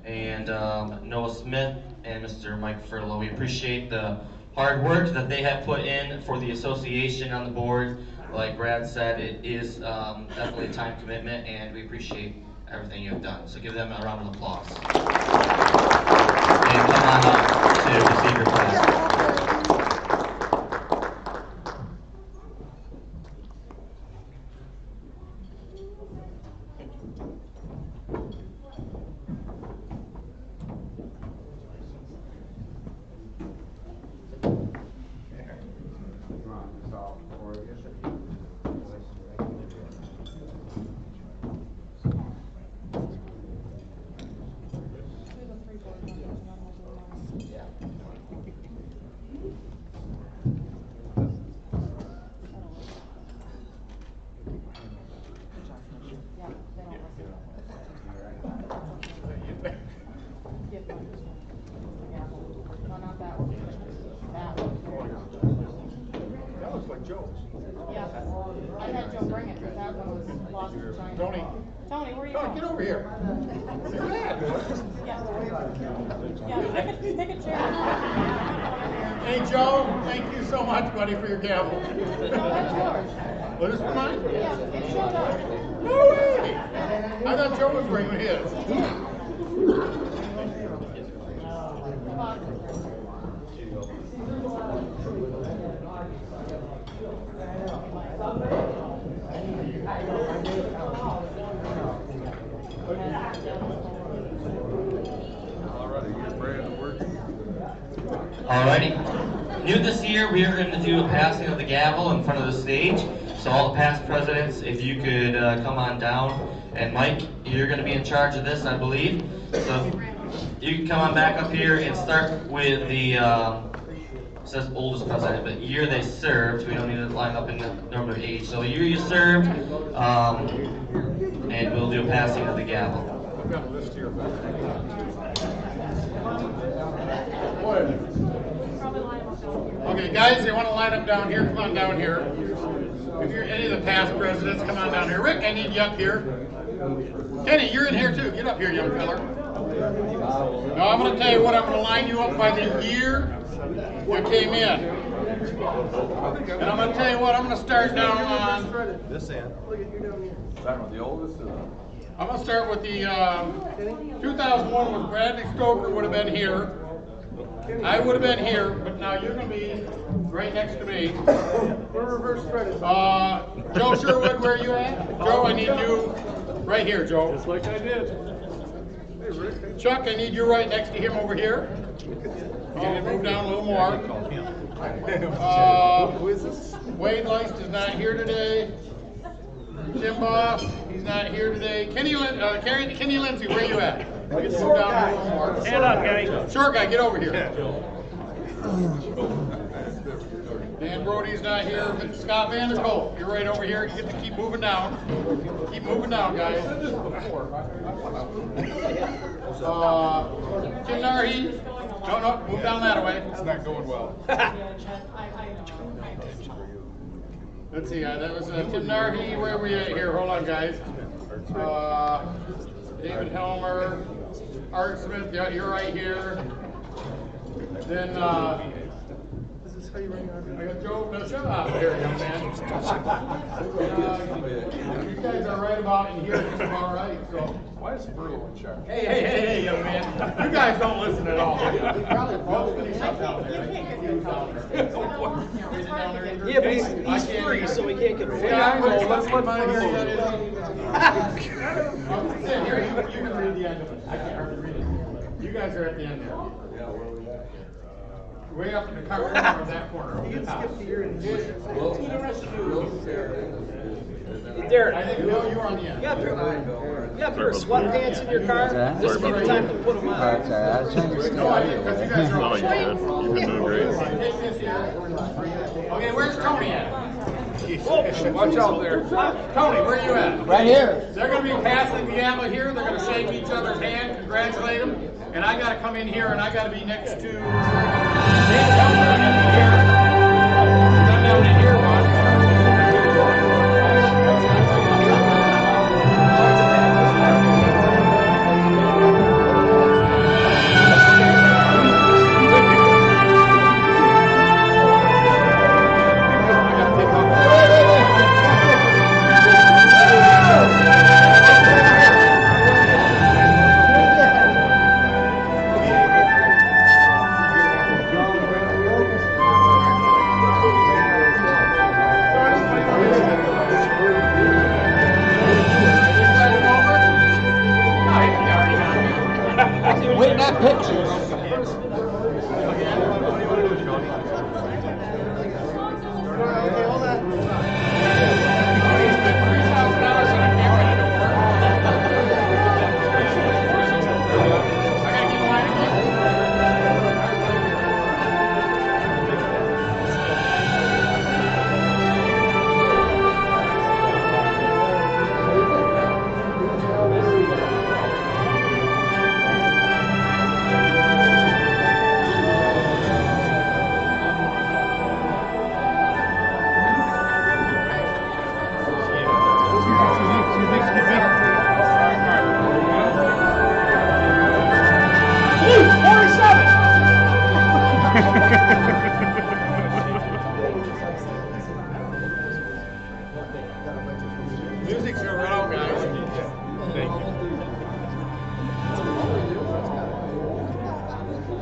and Noah Smith and Mr. Mike Furlow. We appreciate the hard work that they have put in for the association on the board. Like Brad said, it is definitely a time commitment, and we appreciate everything you have done. So give them a round of applause. And come on up to receive your prize. Tony, where are you going? Get over here. Pick a chair. Hey, Joe, thank you so much, buddy, for your gavel. No, that's yours. What is mine? Yeah, it showed up. No way! I thought Joe was bringing his. Alrighty. New this year, we are going to do a passing of the gavel in front of the stage. So all the past presidents, if you could come on down. And Mike, you're going to be in charge of this, I believe. So you can come on back up here and start with the, it says oldest president, but year they served. We don't need to line up in the number of age. So year you served, and we'll do a passing of the gavel. I've got a list here. Okay, guys, they want to line up down here. Come on down here. If you're any of the past presidents, come on down here. Rick, I need you up here. Kenny, you're in here too. Get up here, young fella. Now, I'm going to tell you what. I'm going to line you up by the year you came in. And I'm going to tell you what. I'm going to start down on This end. Starting with the oldest? I'm going to start with the 2001 when Bradley Stoker would have been here. I would have been here, but now you're going to be right next to me. We're reverse credit. Joe Sherwood, where are you at? Joe, I need you right here, Joe. Just like I did. Chuck, I need you right next to him over here. And move down a little more. Who is this? Wade Leist is not here today. Jim Boss, he's not here today. Kenny Lindsay, where you at? Move down here a little more. Stand up, Kenny. Short guy, get over here. Dan Brody's not here. Scott Vanderkolk, you're right over here. You get to keep moving down. Keep moving down, guys. Tim Narhi. No, move down that way. It's not going well. Let's see, that was Tim Narhi. Where are we at here? Hold on, guys. David Helmer, Art Smith, yeah, you're right here. Then, Is this how you run your I got Joe, no, shut up here, young man. You guys are right about in here, just about right, so. Why is Burrow in charge? Hey, young man. You guys don't listen at all, do you? Yeah, but he's free, so he can't get free. Yeah, I know. Let's let mine hear that is. Here, you can read the end of it. I can't hardly read it. You guys are at the end there. Yeah, where are we at here? way up in the corner of that corner. You can skip the year and Who the rest of you? Derek, I think Bill, you were on the end. you have your sweatpants in your car? This would be the time to put them on. Alright, sorry, I was trying to stay No, I out of didn't, your because you way. guys are all. No, you did. You've been doing great. Take this here. Okay, where's Tony at? Watch out there. Tony, where are you at? Right here. They're going to be passing the gavel here. They're going to shake each other's hand, congratulate them. And I got to come in here and I got to be next to. Dan Kelmer, I got to be here. Come down in here, bud. Waiting at pictures. Music's going to run out, guys. Thank you.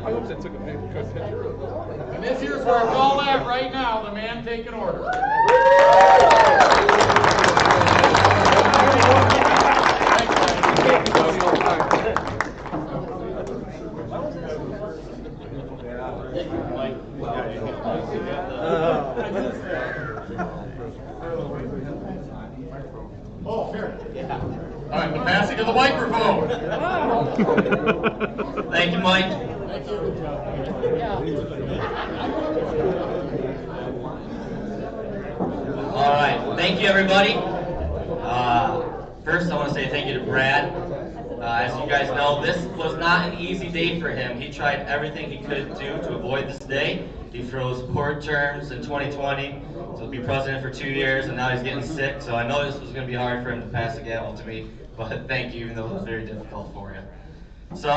I hope they took a good picture. And this here's where it's all at right now, the man taking order. Oh, here. Yeah. All right, the passing of the microphone. Thank you, Mike. Thank you. All right, thank you, everybody. First, I want to say thank you to Brad. As you guys know, this was not an easy day for him. He tried everything he could do to avoid this day. He froze board terms in 2020 to be president for 2 years, and now he's getting sick. So I know this was going to be hard for him to pass the gavel to me, but thank you, even though it was very difficult for you. So,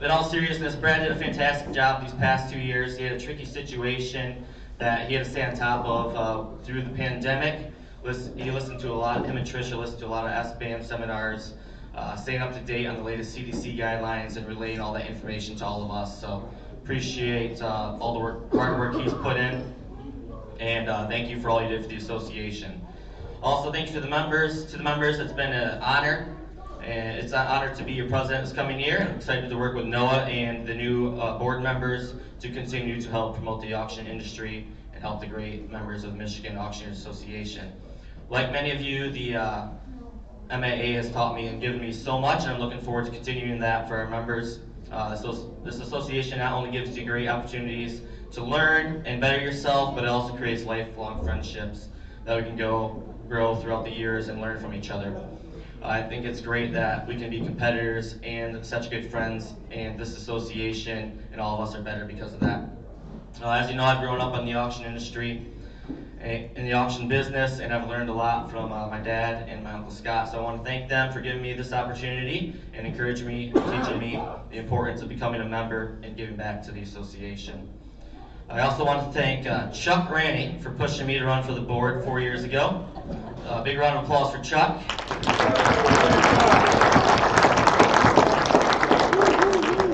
in all seriousness, Brad did a fantastic job these past 2 years. He had a tricky situation that he had to stay on top of through the pandemic. He listened to a lot, him and Tricia listened to a lot of SBAM seminars, staying up to date on the latest CDC guidelines and relaying all that information to all of us. So appreciate all the hard work he's put in, and thank you for all you did for the association. Also, thank you to the members. It's been an honor, and it's an honor to be your president this coming year. I'm excited to work with Noah and the new board members to continue to help promote the auction industry and help the great members of the Michigan Auctioneers Association. Like many of you, the MAA has taught me and given me so much, and I'm looking forward to continuing that for our members. This association not only gives you great opportunities to learn and better yourself, but it also creates lifelong friendships that we can grow throughout the years and learn from each other. I think it's great that we can be competitors and such good friends, and this association and all of us are better because of that. As you know, I've grown up in the auction industry, in the auction business, and I've learned a lot from my dad and my Uncle Scott. So I want to thank them for giving me this opportunity and encouraging me, teaching me the importance of becoming a member and giving back to the association. I also want to thank Chuck Raney for pushing me to run for the board 4 years ago. A big round of applause for Chuck.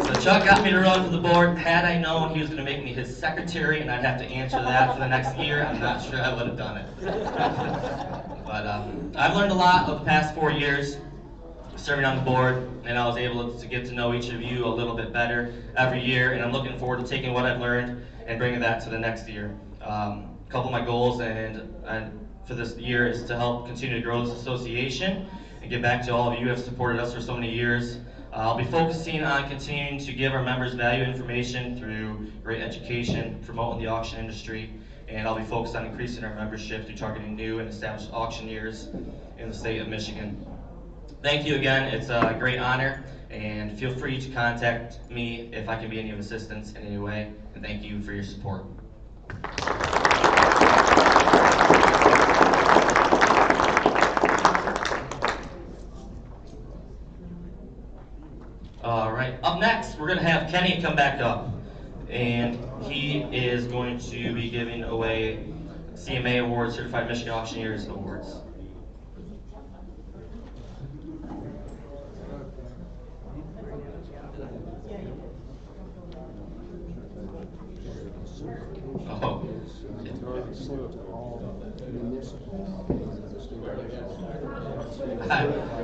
So Chuck got me to run for the board. Had I known he was going to make me his secretary and I'd have to answer that for the next year, I'm not sure I would have done it. But I've learned a lot over the past 4 years. serving on the board, and I was able to get to know each of you a little bit better every year, and I'm looking forward to taking what I've learned and bringing that to the next year. A couple of my goals and for this year is to help continue to grow this association and give back to all of you who have supported us for so many years. I'll be focusing on continuing to give our members value information through great education, promoting the auction industry, and I'll be focused on increasing our membership through targeting new and established auctioneers in the state of Michigan. Thank you again. It's a great honor, and feel free to contact me if I can be any of assistance in any way, and thank you for your support. All right, up next, we're going to have Kenny come back up, and he is going to be giving away CMA Awards, Certified Michigan Auctioneers Awards. Oh.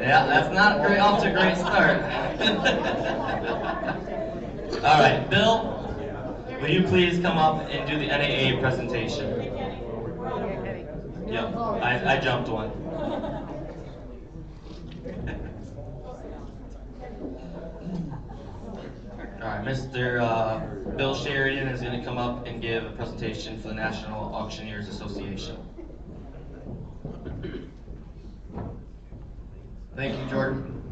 Yeah, that's not great, off to a great start. All right, Bill, will you please come up and do the NAA presentation? Yep, I jumped one. All right, Mr. Bill Sheridan is going to come up and give a presentation for the National Auctioneers Association. Thank you, Jordan.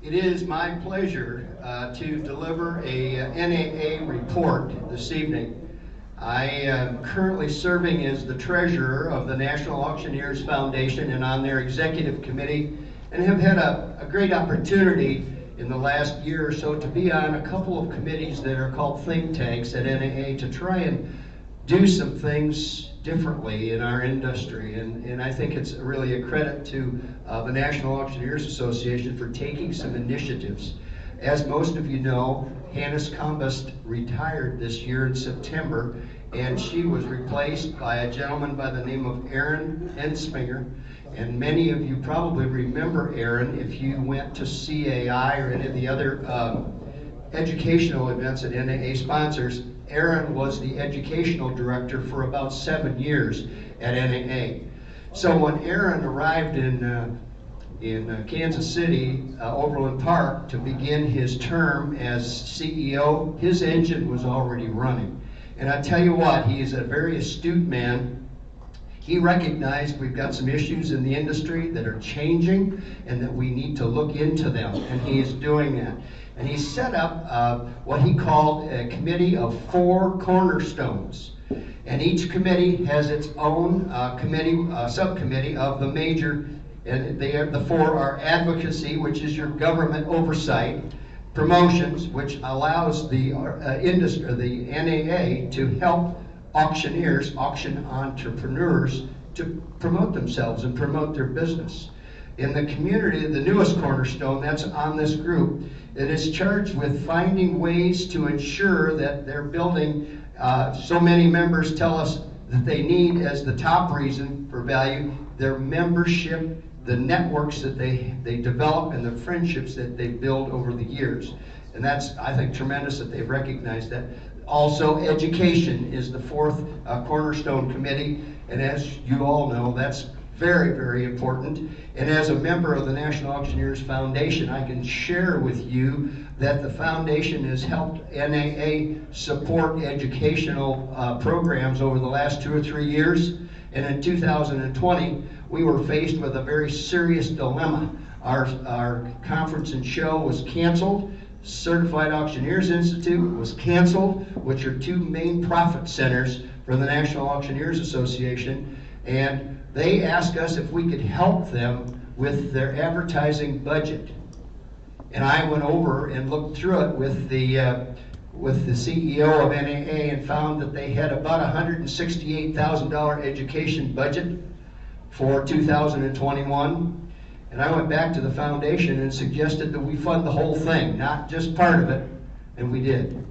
It is my pleasure to deliver a NAA report this evening. I am currently serving as the treasurer of the National Auctioneers Foundation and on their executive committee, and have had a great opportunity in the last year or so to be on a couple of committees that are called think tanks at NAA to try and do some things differently in our industry, and I think it's really a credit to the National Auctioneers Association for taking some initiatives. As most of you know, Hannes Combust retired this year in September, and she was replaced by a gentleman by the name of Aaron Ensminger. And many of you probably remember Aaron if you went to CAI or any of the other educational events that NAA sponsors. Aaron was the educational director for about 7 years at NAA. So when Aaron arrived in Kansas City, Overland Park, to begin his term as CEO, his engine was already running. And I tell you what, he is a very astute man. He recognized we've got some issues in the industry that are changing and that we need to look into them, and he is doing that. And he set up what he called a committee of 4 cornerstones. And each committee has its own subcommittee of the major, and the 4 are advocacy, which is your government oversight, promotions, which allows the industry, the NAA, to help auctioneers, auction entrepreneurs, to promote themselves and promote their business. In the community, the newest cornerstone, that's on this group, it is charged with finding ways to ensure that they're building, so many members tell us that they need as the top reason for value, their membership, the networks that they develop and the friendships that they build over the years. And that's, I think, tremendous that they've recognized that. Also, education is the 4th cornerstone committee, and as you all know, that's very, very important. And as a member of the National Auctioneers Foundation, I can share with you that the foundation has helped NAA support educational programs over the last 2 or 3 years. And in 2020, we were faced with a very serious dilemma. Our conference and show was canceled. Certified Auctioneers Institute was canceled, which are 2 main profit centers for the National Auctioneers Association, and they asked us if we could help them with their advertising budget. And I went over and looked through it with the CEO of NAA and found that they had about $168,000 education budget for 2021. And I went back to the foundation and suggested that we fund the whole thing, not just part of it, and we did.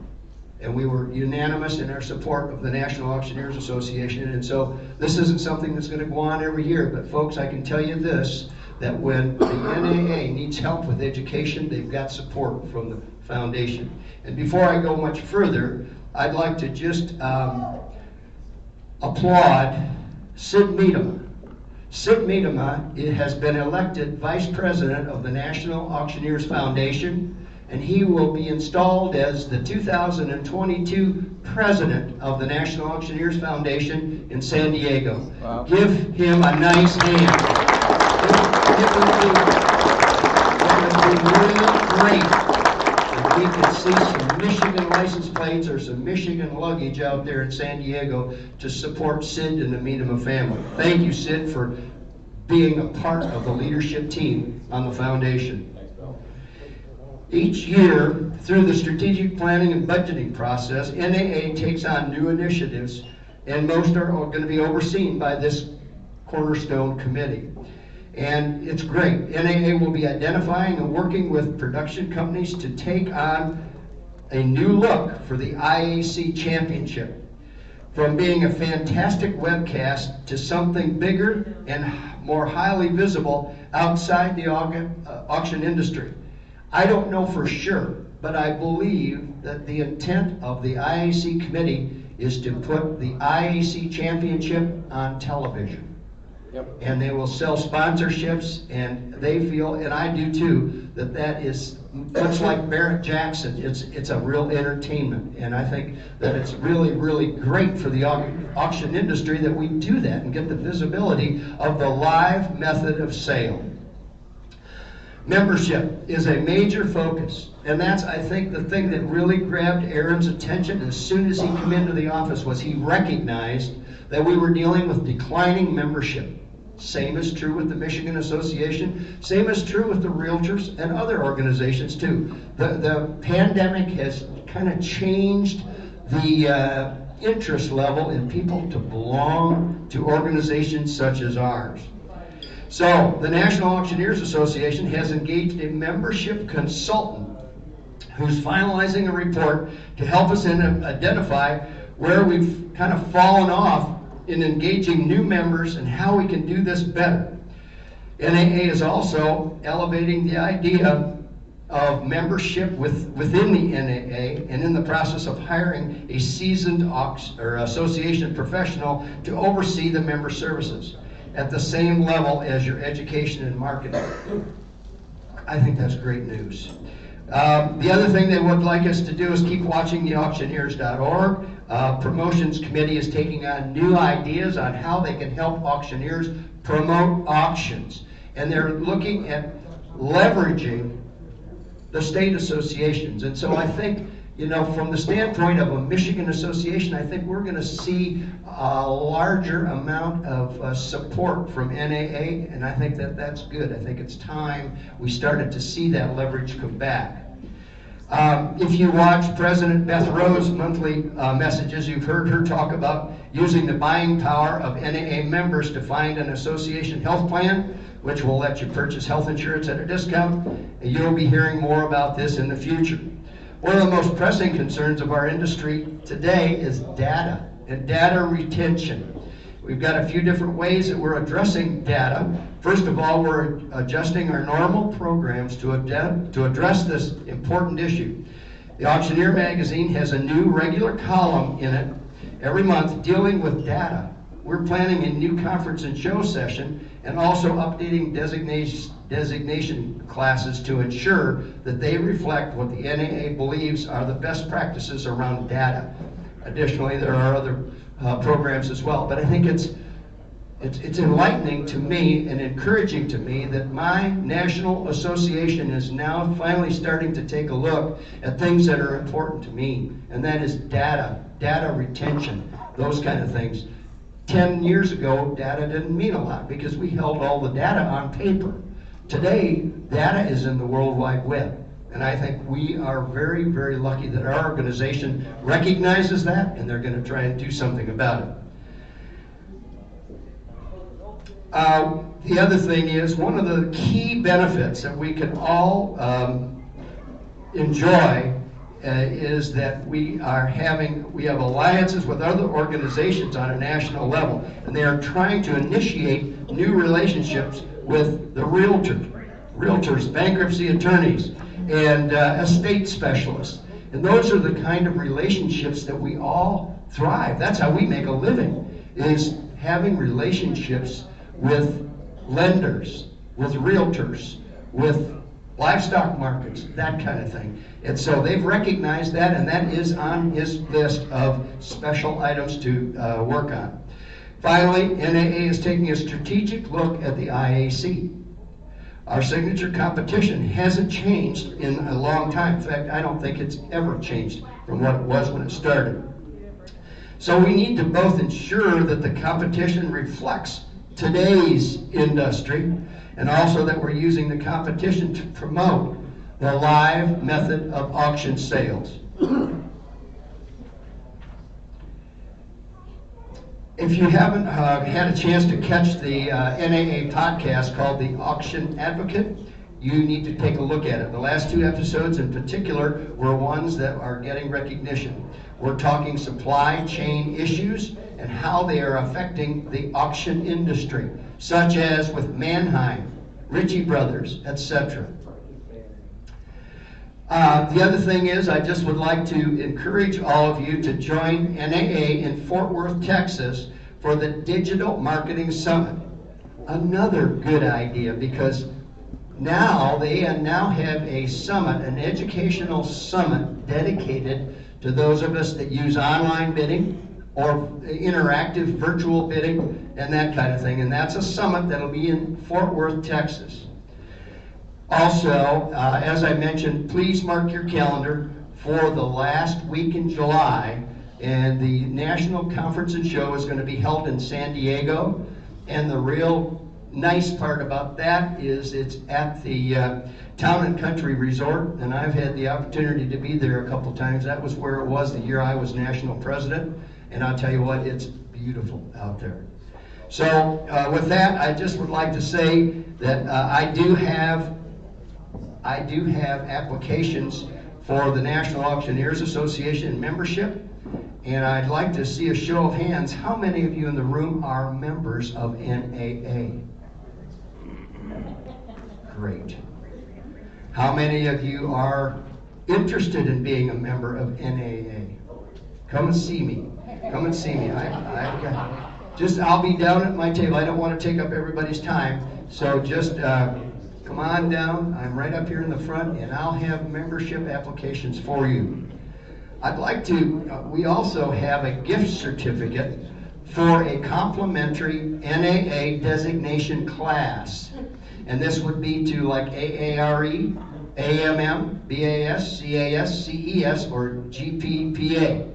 And we were unanimous in our support of the National Auctioneers Association, and so this isn't something that's going to go on every year, but folks, I can tell you this, that when the NAA needs help with education, they've got support from the foundation. And before I go much further, I'd like to just applaud Sid Miedema. Sid Miedema has been elected Vice President of the National Auctioneers Foundation, and he will be installed as the 2022 President of the National Auctioneers Foundation in San Diego. Wow. Give him a nice hand. It would be really great if we could see some Michigan license plates or some Michigan luggage out there in San Diego to support Sid and the Miedema family. Thank you, Sid, for being a part of the leadership team on the foundation. Each year, through the strategic planning and budgeting process, NAA takes on new initiatives, and most are going to be overseen by this Cornerstone Committee. And it's great. NAA will be identifying and working with production companies to take on a new look for the IAC Championship. From being a fantastic webcast to something bigger and more highly visible outside the auction industry. I don't know for sure, but I believe that the intent of the IAC committee is to put the IAC Championship on television. Yep. And they will sell sponsorships, and they feel, and I do too, that that is much like Barrett Jackson. It's a real entertainment, and I think that it's really, really great for the auction industry that we do that and get the visibility of the live method of sale. Membership is a major focus, and that's, I think, the thing that really grabbed Aaron's attention as soon as he came into the office was he recognized that we were dealing with declining membership. Same is true with the Michigan Association, same is true with the Realtors and other organizations too. The pandemic has kind of changed the interest level in people to belong to organizations such as ours. So, the National Auctioneers Association has engaged a membership consultant who's finalizing a report to help us identify where we've kind of fallen off in engaging new members and how we can do this better. NAA is also elevating the idea of membership within the NAA and in the process of hiring a seasoned association professional to oversee the member services at the same level as your education and marketing. I think that's great news. The other thing they would like us to do is keep watching the auctioneers.org. Promotions committee is taking on new ideas on how they can help auctioneers promote auctions. And they're looking at leveraging the state associations. And so I think, you know, from the standpoint of a Michigan association, I think we're going to see a larger amount of support from NAA, and I think that that's good. I think it's time we started to see that leverage come back. If you watch President Beth Rowe's monthly messages, you've heard her talk about using the buying power of NAA members to find an association health plan, which will let you purchase health insurance at a discount. And you'll be hearing more about this in the future. One of the most pressing concerns of our industry today is data and data retention. We've got a few different ways that we're addressing data. First of all, we're adjusting our normal programs to address this important issue. The Auctioneer magazine has a new regular column in it every month dealing with data. We're planning a new conference and show session and also updating designation classes to ensure that they reflect what the NAA believes are the best practices around data. Additionally, there are other programs as well, but I think it's enlightening to me and encouraging to me that my national association is now finally starting to take a look at things that are important to me, and that is data retention, those kind of things. 10 years ago, data didn't mean a lot because we held all the data on paper. Today, data is in the World Wide Web. And I think we are very, very lucky that our organization recognizes that, and they're going to try and do something about it. The other thing is, one of the key benefits that we can all enjoy is that we have alliances with other organizations on a national level, and they are trying to initiate new relationships with the realtors, bankruptcy attorneys, and estate specialists. And those are the kind of relationships that we all thrive. That's how we make a living, is having relationships with lenders, with realtors, with livestock markets, that kind of thing. And so they've recognized that, and that is on his list of special items to work on. Finally, NAA is taking a strategic look at the IAC. Our signature competition hasn't changed in a long time. In fact, I don't think it's ever changed from what it was when it started. So we need to both ensure that the competition reflects today's industry, and also that we're using the competition to promote the live method of auction sales. If you haven't had a chance to catch the NAA podcast called The Auction Advocate, you need to take a look at it. The last 2 episodes in particular were ones that are getting recognition. We're talking supply chain issues and how they are affecting the auction industry, such as with Mannheim, Ritchie Brothers, etc. The other thing is, I just would like to encourage all of you to join NAA in Fort Worth, Texas for the Digital Marketing Summit. Another good idea, because now they now have a summit, an educational summit dedicated to those of us that use online bidding or interactive virtual bidding and that kind of thing. And that's a summit that'll be in Fort Worth, Texas. Also, as I mentioned, please mark your calendar for the last week in July, and the National Conference and Show is going to be held in San Diego. And the real nice part about that is it's at the Town and Country Resort, and I've had the opportunity to be there a couple times. That was where it was the year I was national president, and I'll tell you what, it's beautiful out there. So with that, I just would like to say that I do have applications for the National Auctioneers Association membership, and I'd like to see a show of hands. How many of you in the room are members of NAA? Great. How many of you are interested in being a member of NAA? Come and see me. Come and see me. I'll be down at my table. I don't want to take up everybody's time, so just come on down. I'm right up here in the front, and I'll have membership applications for you. I'd like to, we also have a gift certificate for a complimentary NAA designation class. And this would be to like AARE, AMM, BAS, CAS, CES, or GPPA.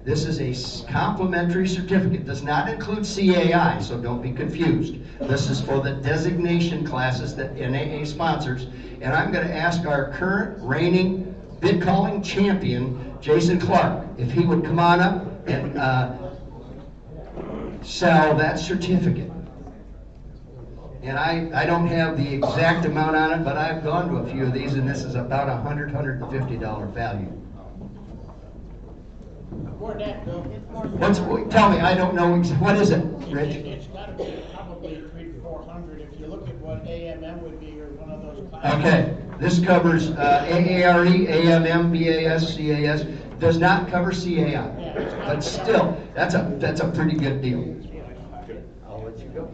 This is a complimentary certificate. Does not include CAI, so don't be confused. This is for the designation classes that NAA sponsors. And I'm going to ask our current reigning bid calling champion, Jason Clark, if he would come on up and sell that certificate. And I don't have the exact amount on it, but I've gone to a few of these, and this is about $150 value. More than that, Bill. Tell me, I don't know. What is it, Rich? It's got to be probably $300 to $400 if you look at what AMM would be or one of those classes. Okay, this covers AARE, AMM, BAS, CAS. Does not cover CAI, but still, that's a pretty good deal. I'll let you go.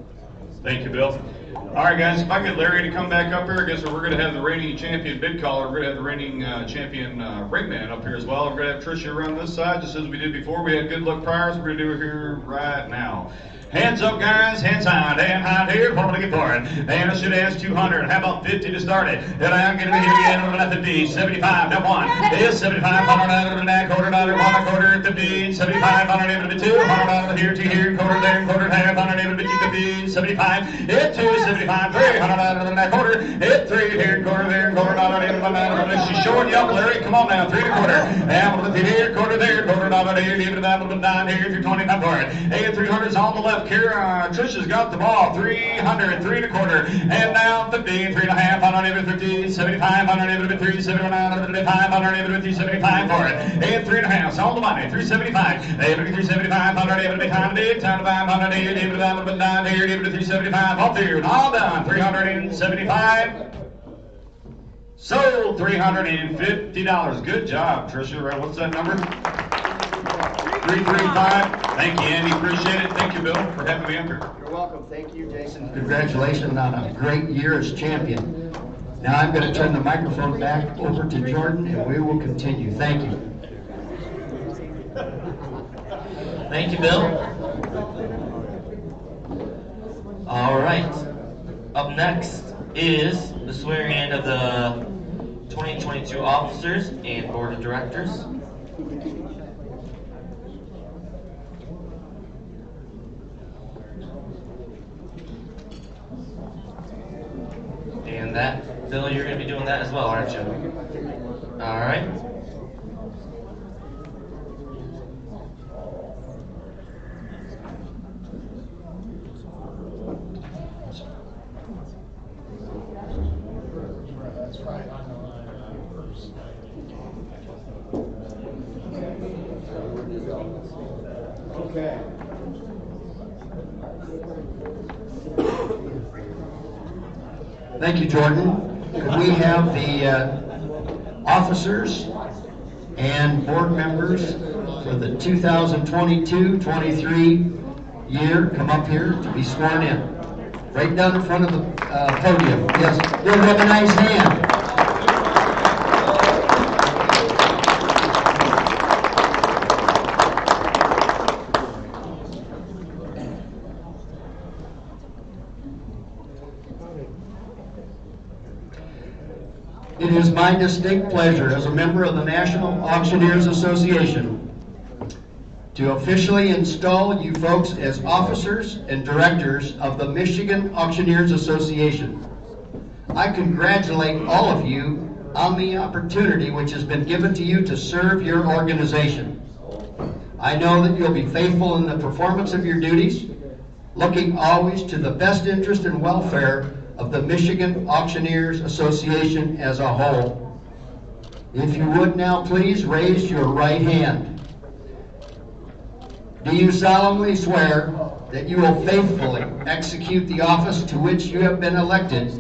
Thank you, Bill. All right, guys, if I get Larry to come back up here, I guess we're going to have the reigning champion bid caller. We're going to have the reigning champion ringman up here as well. We're going to have Tricia around this side, just as we did before. We had good luck priors. We're going to do it here right now. Hands up, guys. Hands high. Hand high here. What am I going to get for it? And I should ask 200. How about 50 to start it? Then I'm going to be here again on the 50. 75. Now one is 75. $100 quarter, $1 50. 75. $100 2. $100 here, 2 here, quarter there, quarter half. $100 50. 75. Hit 2. 75. 3. $100 quarter. Hit 3 here, quarter there, quarter $100. She's showing you up, Larry. Come on now. 3 to quarter. And here, quarter there, quarter $1 here. Leave it about $9 here. 325 for it. 300's on the left. yuck here. Trisha's got the ball. 300, 3 1/4. And now 50, 3 1/2. On even 50, 75. On even 3, 79, 75. On even 50, 75 for it. And 3 1/2. Sold the money. 375. Even 375. On even time to 500. Even 9 here. Even 375. All through. All done. 375. Sold $350. Good job, Trisha. What's that number? 335. Thank you, Andy. Appreciate it. Thank you, Bill, for having me up here. You're welcome. Thank you, Jason. Congratulations on a great year as champion. Now I'm going to turn the microphone back over to Jordan, and we will continue. Thank you. Thank you, Bill. All right. Up next is the swearing in of the 2022 officers and board of directors. And that, Bill, you're going to be doing that as well, aren't you? All right. That's right, on the line first. Okay. Thank you, Jordan. Could we have the officers and board members for the 2022-23 year come up here to be sworn in? Right down in front of the podium. Yes, give them a nice hand. It is my distinct pleasure as a member of the National Auctioneers Association to officially install you folks as officers and directors of the Michigan Auctioneers Association. I congratulate all of you on the opportunity which has been given to you to serve your organization. I know that you'll be faithful in the performance of your duties, looking always to the best interest and welfare of the Michigan Auctioneers Association as a whole. If you would now please raise your right hand. Do you solemnly swear that you will faithfully execute the office to which you have been elected,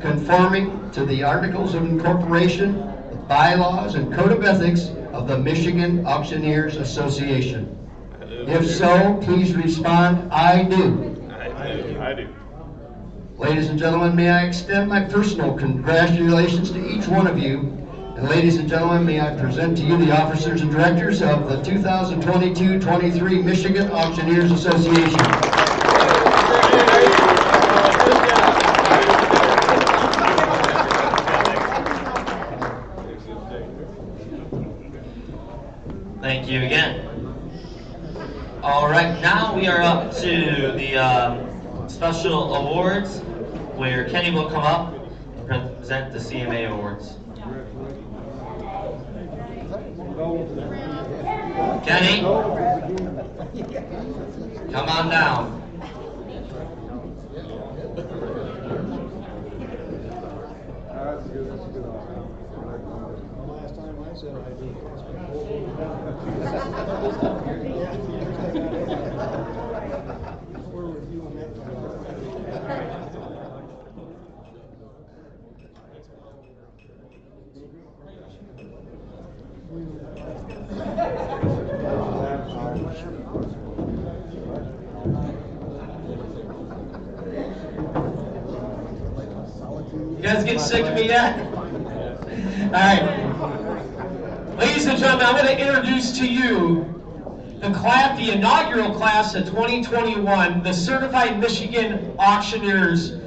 conforming to the Articles of Incorporation, the bylaws, and Code of Ethics of the Michigan Auctioneers Association? If so, please respond, I do. I do. Ladies and gentlemen, may I extend my personal congratulations to each one of you. And ladies and gentlemen, may I present to you the officers and directors of the 2022-23 Michigan Auctioneers Association. Thank you again. All right, now we are up to the special awards, where Kenny will come up and present the CMA awards. Kenny, come on down. Last time I said I do. We're reviewing that. You guys get sick of me yet? All right. Ladies and gentlemen, I want to introduce to you the inaugural class of 2021, the Certified Michigan Auctioneers.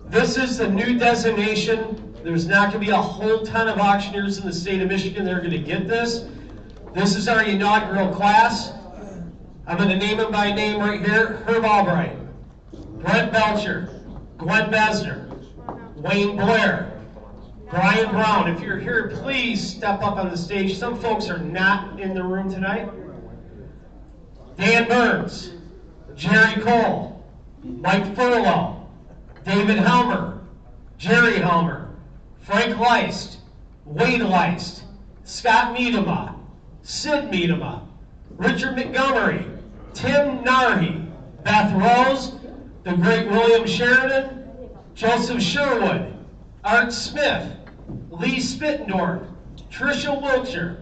This is the new designation. There's not going to be a whole ton of auctioneers in the state of Michigan that are going to get this. This is our inaugural class. I'm going to name them by name right here. Herb Albright, Brent Belcher, Gwen Besner, Wayne Blair, Brian Brown. If you're here, please step up on the stage. Some folks are not in the room tonight. Dan Burns, Jerry Cole, Mike Furlow, David Helmer, Jerry Helmer, Frank Leist, Wade Leist, Scott Miedema, Sid Miedema, Richard Montgomery, Tim Narhi, Beth Rose, the great William Sheridan, Joseph Sherwood, Art Smith, Lee Spittendorf, Tricia Wiltshire,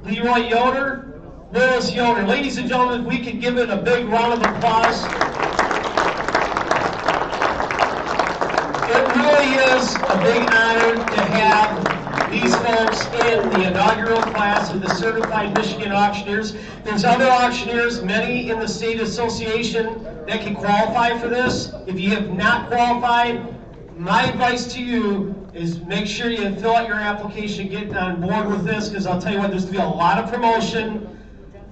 Leroy Yoder, Willis Yoder. Ladies and gentlemen, if we could give it a big round of applause. It really is a big honor to have these folks in the inaugural class of the Certified Michigan Auctioneers. There's other auctioneers, many in the state association, that can qualify for this. If you have not qualified, my advice to you is make sure you fill out your application, get on board with this, because I'll tell you what, there's going to be a lot of promotion.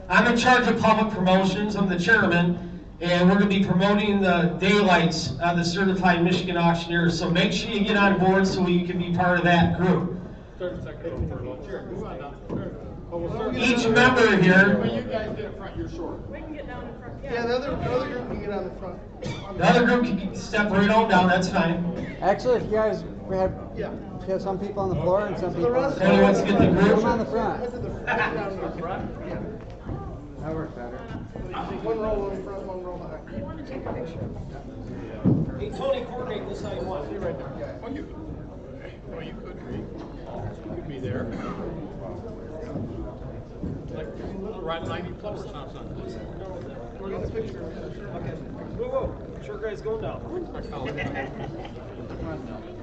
I'm in charge of public promotions. I'm the chairman, and we're going to be promoting the daylights of the Certified Michigan Auctioneers. So make sure you get on board so you can be part of that group. Each member here. When you guys get in front, you're short. We can get down in front. Yeah, the other group can get on the front. The other group can step right on down, that's fine. Actually, if you guys, we have some people on the floor and some people on the Anyone wants to get the group? Come on the front. Yeah. That works better. One row in front, one row behind. You want to take a picture? Hey, Tony, coordinate this how you want. You're right there. Oh, you could be. You could be there. Like, right 90 plus or something. We're getting a picture. Okay. Whoa, whoa. Short guy's going down. Come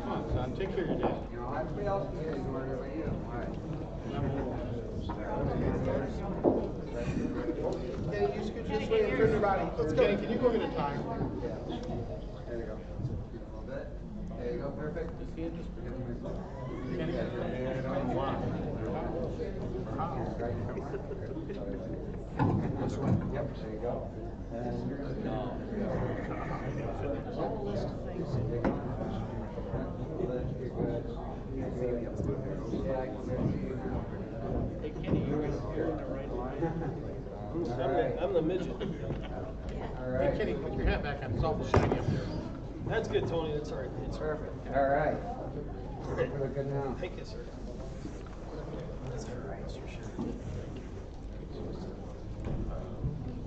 on, son. Take care of your dad. Everybody else can get ignored but you. Kenny, you scoot this way and turn your body. Let's go. Kenny, can you go get a tie? There you go. A little bit. There you go. Perfect. Kenny? This one? Yep. There you go. Hey, Kenny, you're in the right line. I'm the midget. Hey, Kenny, put your hat back on. It's awful shiny up there. That's good, Tony. That's all right. It's Perfect. All right. We're good now. Thank you, sir. That's all right.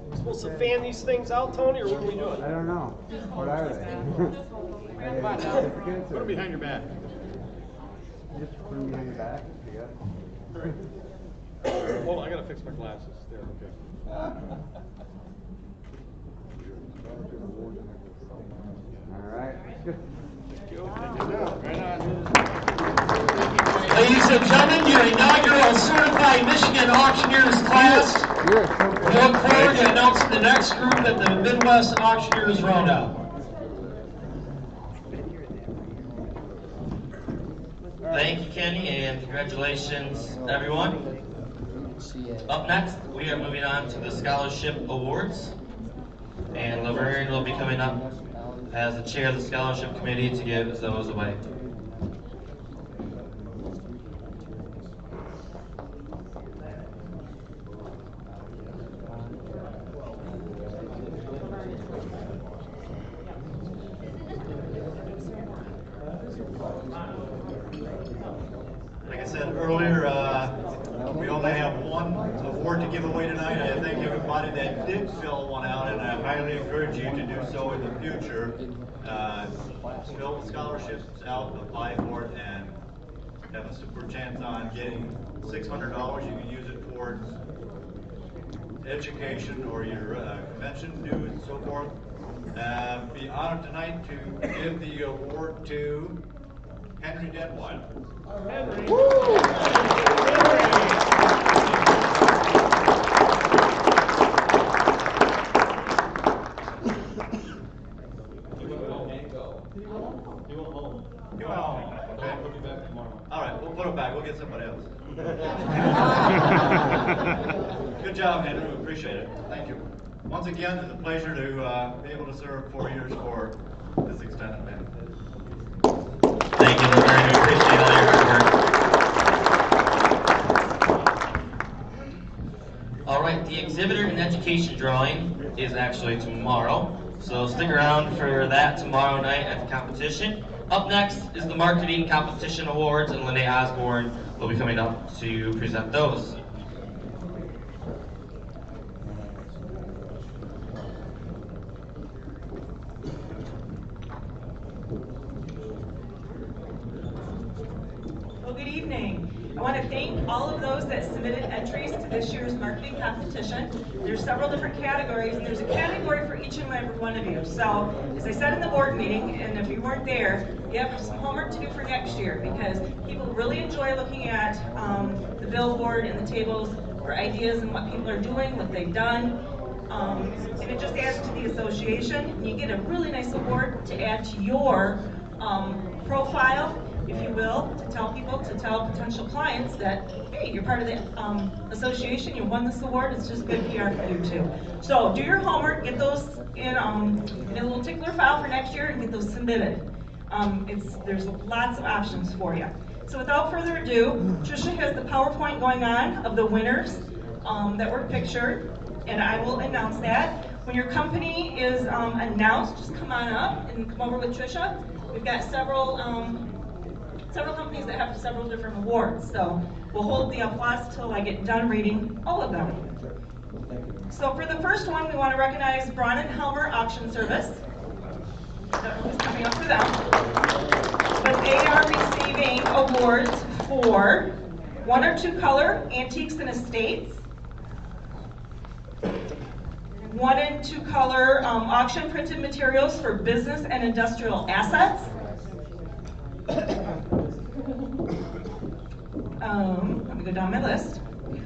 We're supposed to fan these things out, Tony, or what are we doing? I don't know. What are they? Come on now. Put them behind your back. Just put them behind your back. You got it. Hold on, I gotta fix my glasses. There, okay. All right. Ladies and gentlemen, your inaugural Certified Michigan Auctioneers class. We look forward to announcing the next group at the Midwest Auctioneers Roundup. Thank you, Kenny, and congratulations, everyone. Up next, we are moving on to the Scholarship Awards, and Laverne will be coming up as the chair of the Scholarship Committee to give those away. Like I said earlier, we only have one award to give away tonight. I thank everybody that did fill one out, and I highly encourage you to do so in the future. Fill the scholarships out, apply for it, and have a super chance on getting $600. You can use it towards education or your convention dues and so forth. Be honored tonight to give the award to Henry Detweiler. Henry. All right, we'll put him back. We'll get somebody else. Good job, Henry. We appreciate it. Thank you. Once again, it's a pleasure to be able to serve 4 years for this extended benefit. Thank you, Laverne. We appreciate all your hard work. All right, the exhibitor and education drawing is actually tomorrow. So stick around for that tomorrow night at the competition. Up next is the marketing competition awards, and Lene Osborne will be coming up to present those. Well, good evening. I want to thank all of those that submitted entries to this year's marketing competition. There's several different categories, and there's a category for each and every one of you. So, as I said in the board meeting, and if you weren't there, you have some homework to do for next year, because people really enjoy looking at the billboard and the tables for ideas and what people are doing, what they've done. And it just adds to the association, and you get a really nice award to add to your profile, if you will, to tell potential clients that, hey, you're part of the association, you won this award, it's just good PR for you too. So do your homework, get those in a little tickler file for next year, and get those submitted. There's lots of options for you. So without further ado, Tricia has the PowerPoint going on of the winners that were pictured, and I will announce that. When your company is announced, just come on up and come over with Tricia. We've got several companies that have several different awards, so we'll hold the applause till I get done reading all of them. So for the first one, we want to recognize Braun and Helmer Auction Service. I don't know who's coming up for them, but they are receiving awards for 1 or 2 color antiques and estates, 1 and 2 color auction printed materials for business and industrial assets. Let me go down my list.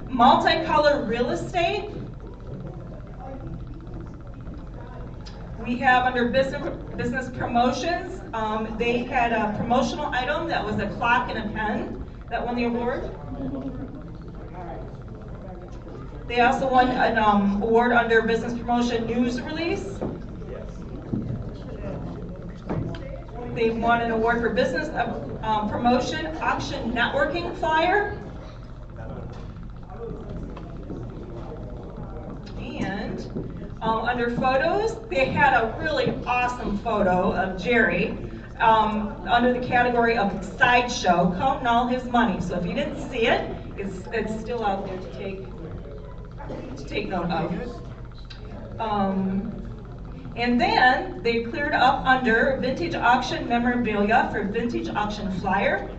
Multicolor real estate. We have under business promotions, they had a promotional item that was a clock and a pen that won the award. They also won an award under business promotion news release. They won an award for business promotion auction networking flyer. And under photos, they had a really awesome photo of Jerry under the category of sideshow, counting all his money. So if you didn't see it, it's still out there to take note of. And then they cleared up under vintage auction memorabilia for vintage auction flyer.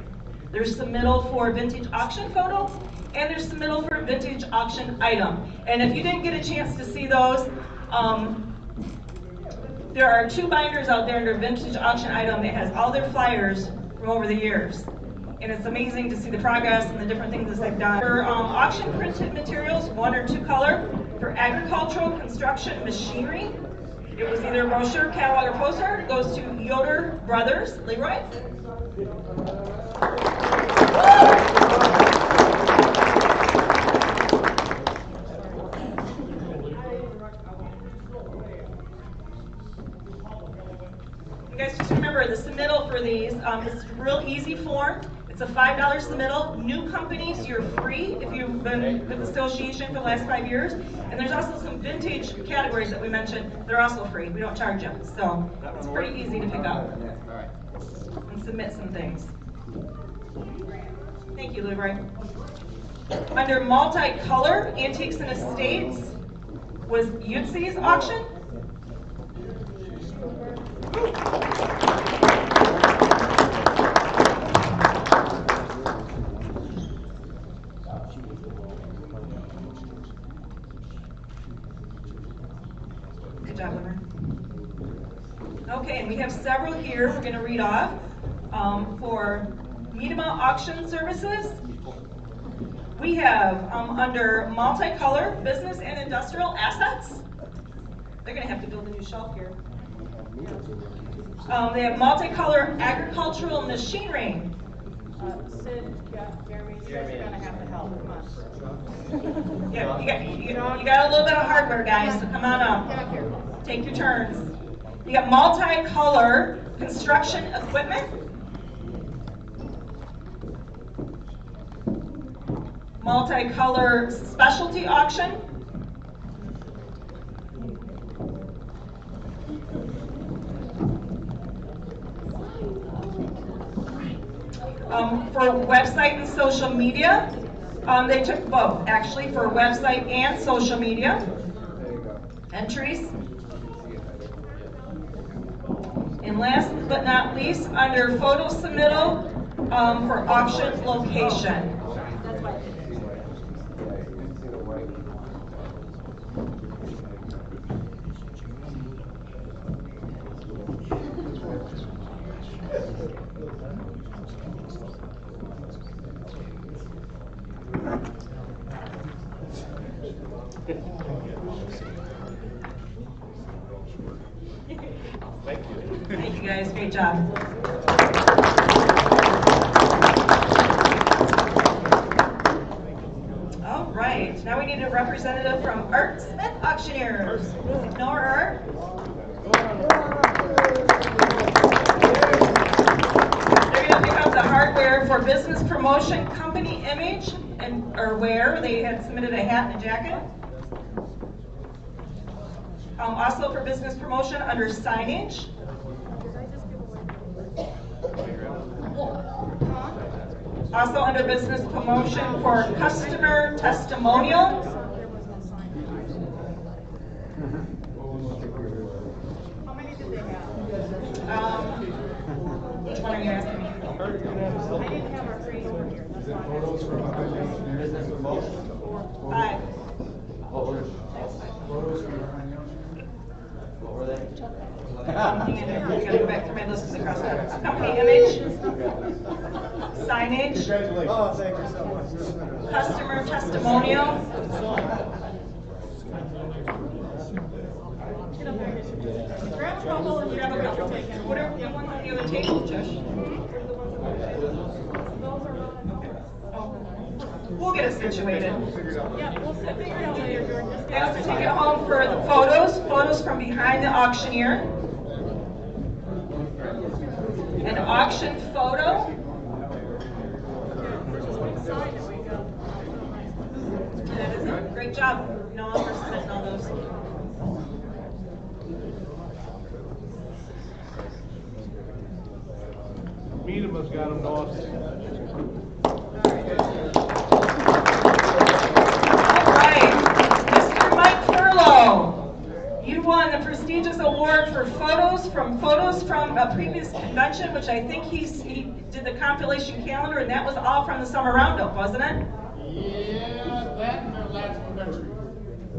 There's submittal for vintage auction photo, and there's submittal for vintage auction item. And if you didn't get a chance to see those, there are 2 binders out there under vintage auction item that has all their flyers from over the years. And it's amazing to see the progress and the different things that they've done. For auction printed materials, 1 or 2 color. For agricultural construction machinery, it was either brochure, catalog, or postcard. It goes to Yoder Brothers. Leroy? You guys just remember the submittal for these. It's a real easy form. It's a $5 submittal. New companies, you're free if you've been with the association for the last 5 years. And there's also some vintage categories that we mentioned. They're also free. We don't charge you. So it's pretty easy to pick up and submit some things. Thank you, Leroy. Under multicolor antiques and estates was Yutzi's auction. Good job, Lemmer. Okay, and we have several here we're going to read off for Miedema Auction Services. We have under multicolor business and industrial assets. They're going to have to build a new shelf here. They have multicolor agricultural machinery. Sid, Jeremy, you guys are going to have to help. Come on. Yeah, you got a little bit of hardware, guys, so come on up. Take your turns. You got multicolor construction equipment. Multicolor specialty auction. For website and social media, they took both, actually, for website and social media entries. And last but not least, under photo submittal for auction location. Thank you guys, great job. All right, now we need a representative from Art Smith Auctioneers. Nora Art. They're going to pick up the hardware for business promotion, company image, or wear. They had submitted a hat and a jacket. Also for business promotion under signage. Also under business promotion for customer testimonial. How many did they have? Which one are you asking me? I didn't have our green one here. That's why. Business promotion? 5. What were they? I gotta go back through my list because I crossed out. Company image, signage, Oh, thank you so much. customer testimonial. Grab a couple and Grab a couple. Whatever you want on the other table, Josh. We'll get it situated. Yeah, we'll figure it out later, Jordan. Just Guys, to take it home for the photos from behind the auctioneer. An auction photo. That is it. Great job, Noah, for submitting all those. Meet has got them lost. You won the prestigious award for photos from a previous convention, which I think he did the compilation calendar, and that was all from the summer roundup, wasn't it? Yeah, that and the last convention.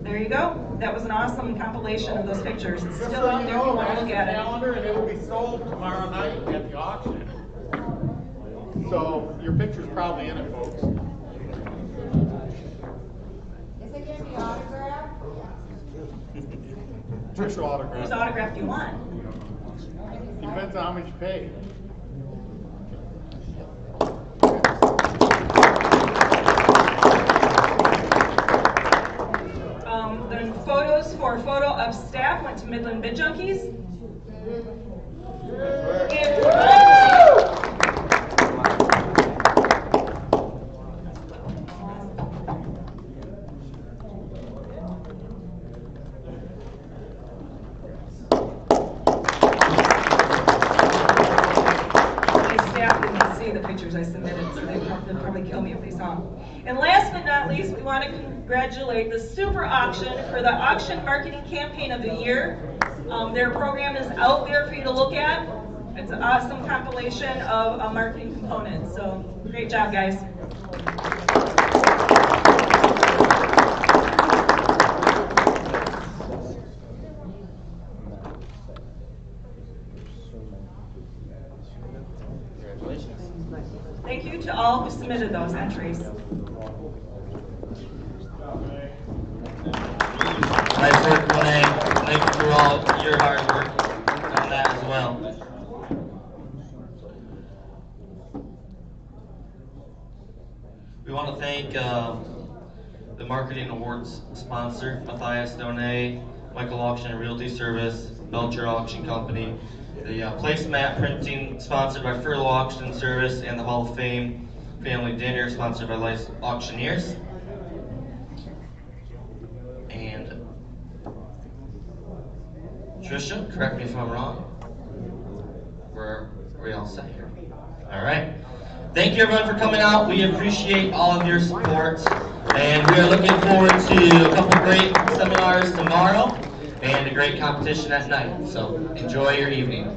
There you go. That was an awesome compilation of those pictures. It's Just still so out you there if you know, want to that's look the at it. calendar, and it will be sold tomorrow night at the auction. So your picture's probably in it, folks. Is it gonna be autographed? Trish autograph. Whose autograph do you want? Depends on how much you pay. The photos for photo of staff went to Midland Bid Junkies. I submitted, so they'd probably kill me if they saw them. And last but not least, we want to congratulate the Super Auction for the Auction Marketing Campaign of the Year. Their program is out there for you to look at. It's an awesome compilation of marketing components, so great job, guys. Thank you to all who submitted those entries. Nice work, Renee. Thank you for all your hard work on that as well. We want to thank the Marketing Awards sponsor, Matthias Donay, Michael Auction and Realty Service, Belcher Auction Company, the placemat printing sponsored by Furlough Auction Service, and the Hall of Fame Family Dinner sponsored by Auctioneers. And Trisha, correct me if I'm wrong. We're all set here. All right. Thank you everyone for coming out. We appreciate all of your support. And we are looking forward to a couple great seminars tomorrow and a great competition at night. So enjoy your evening.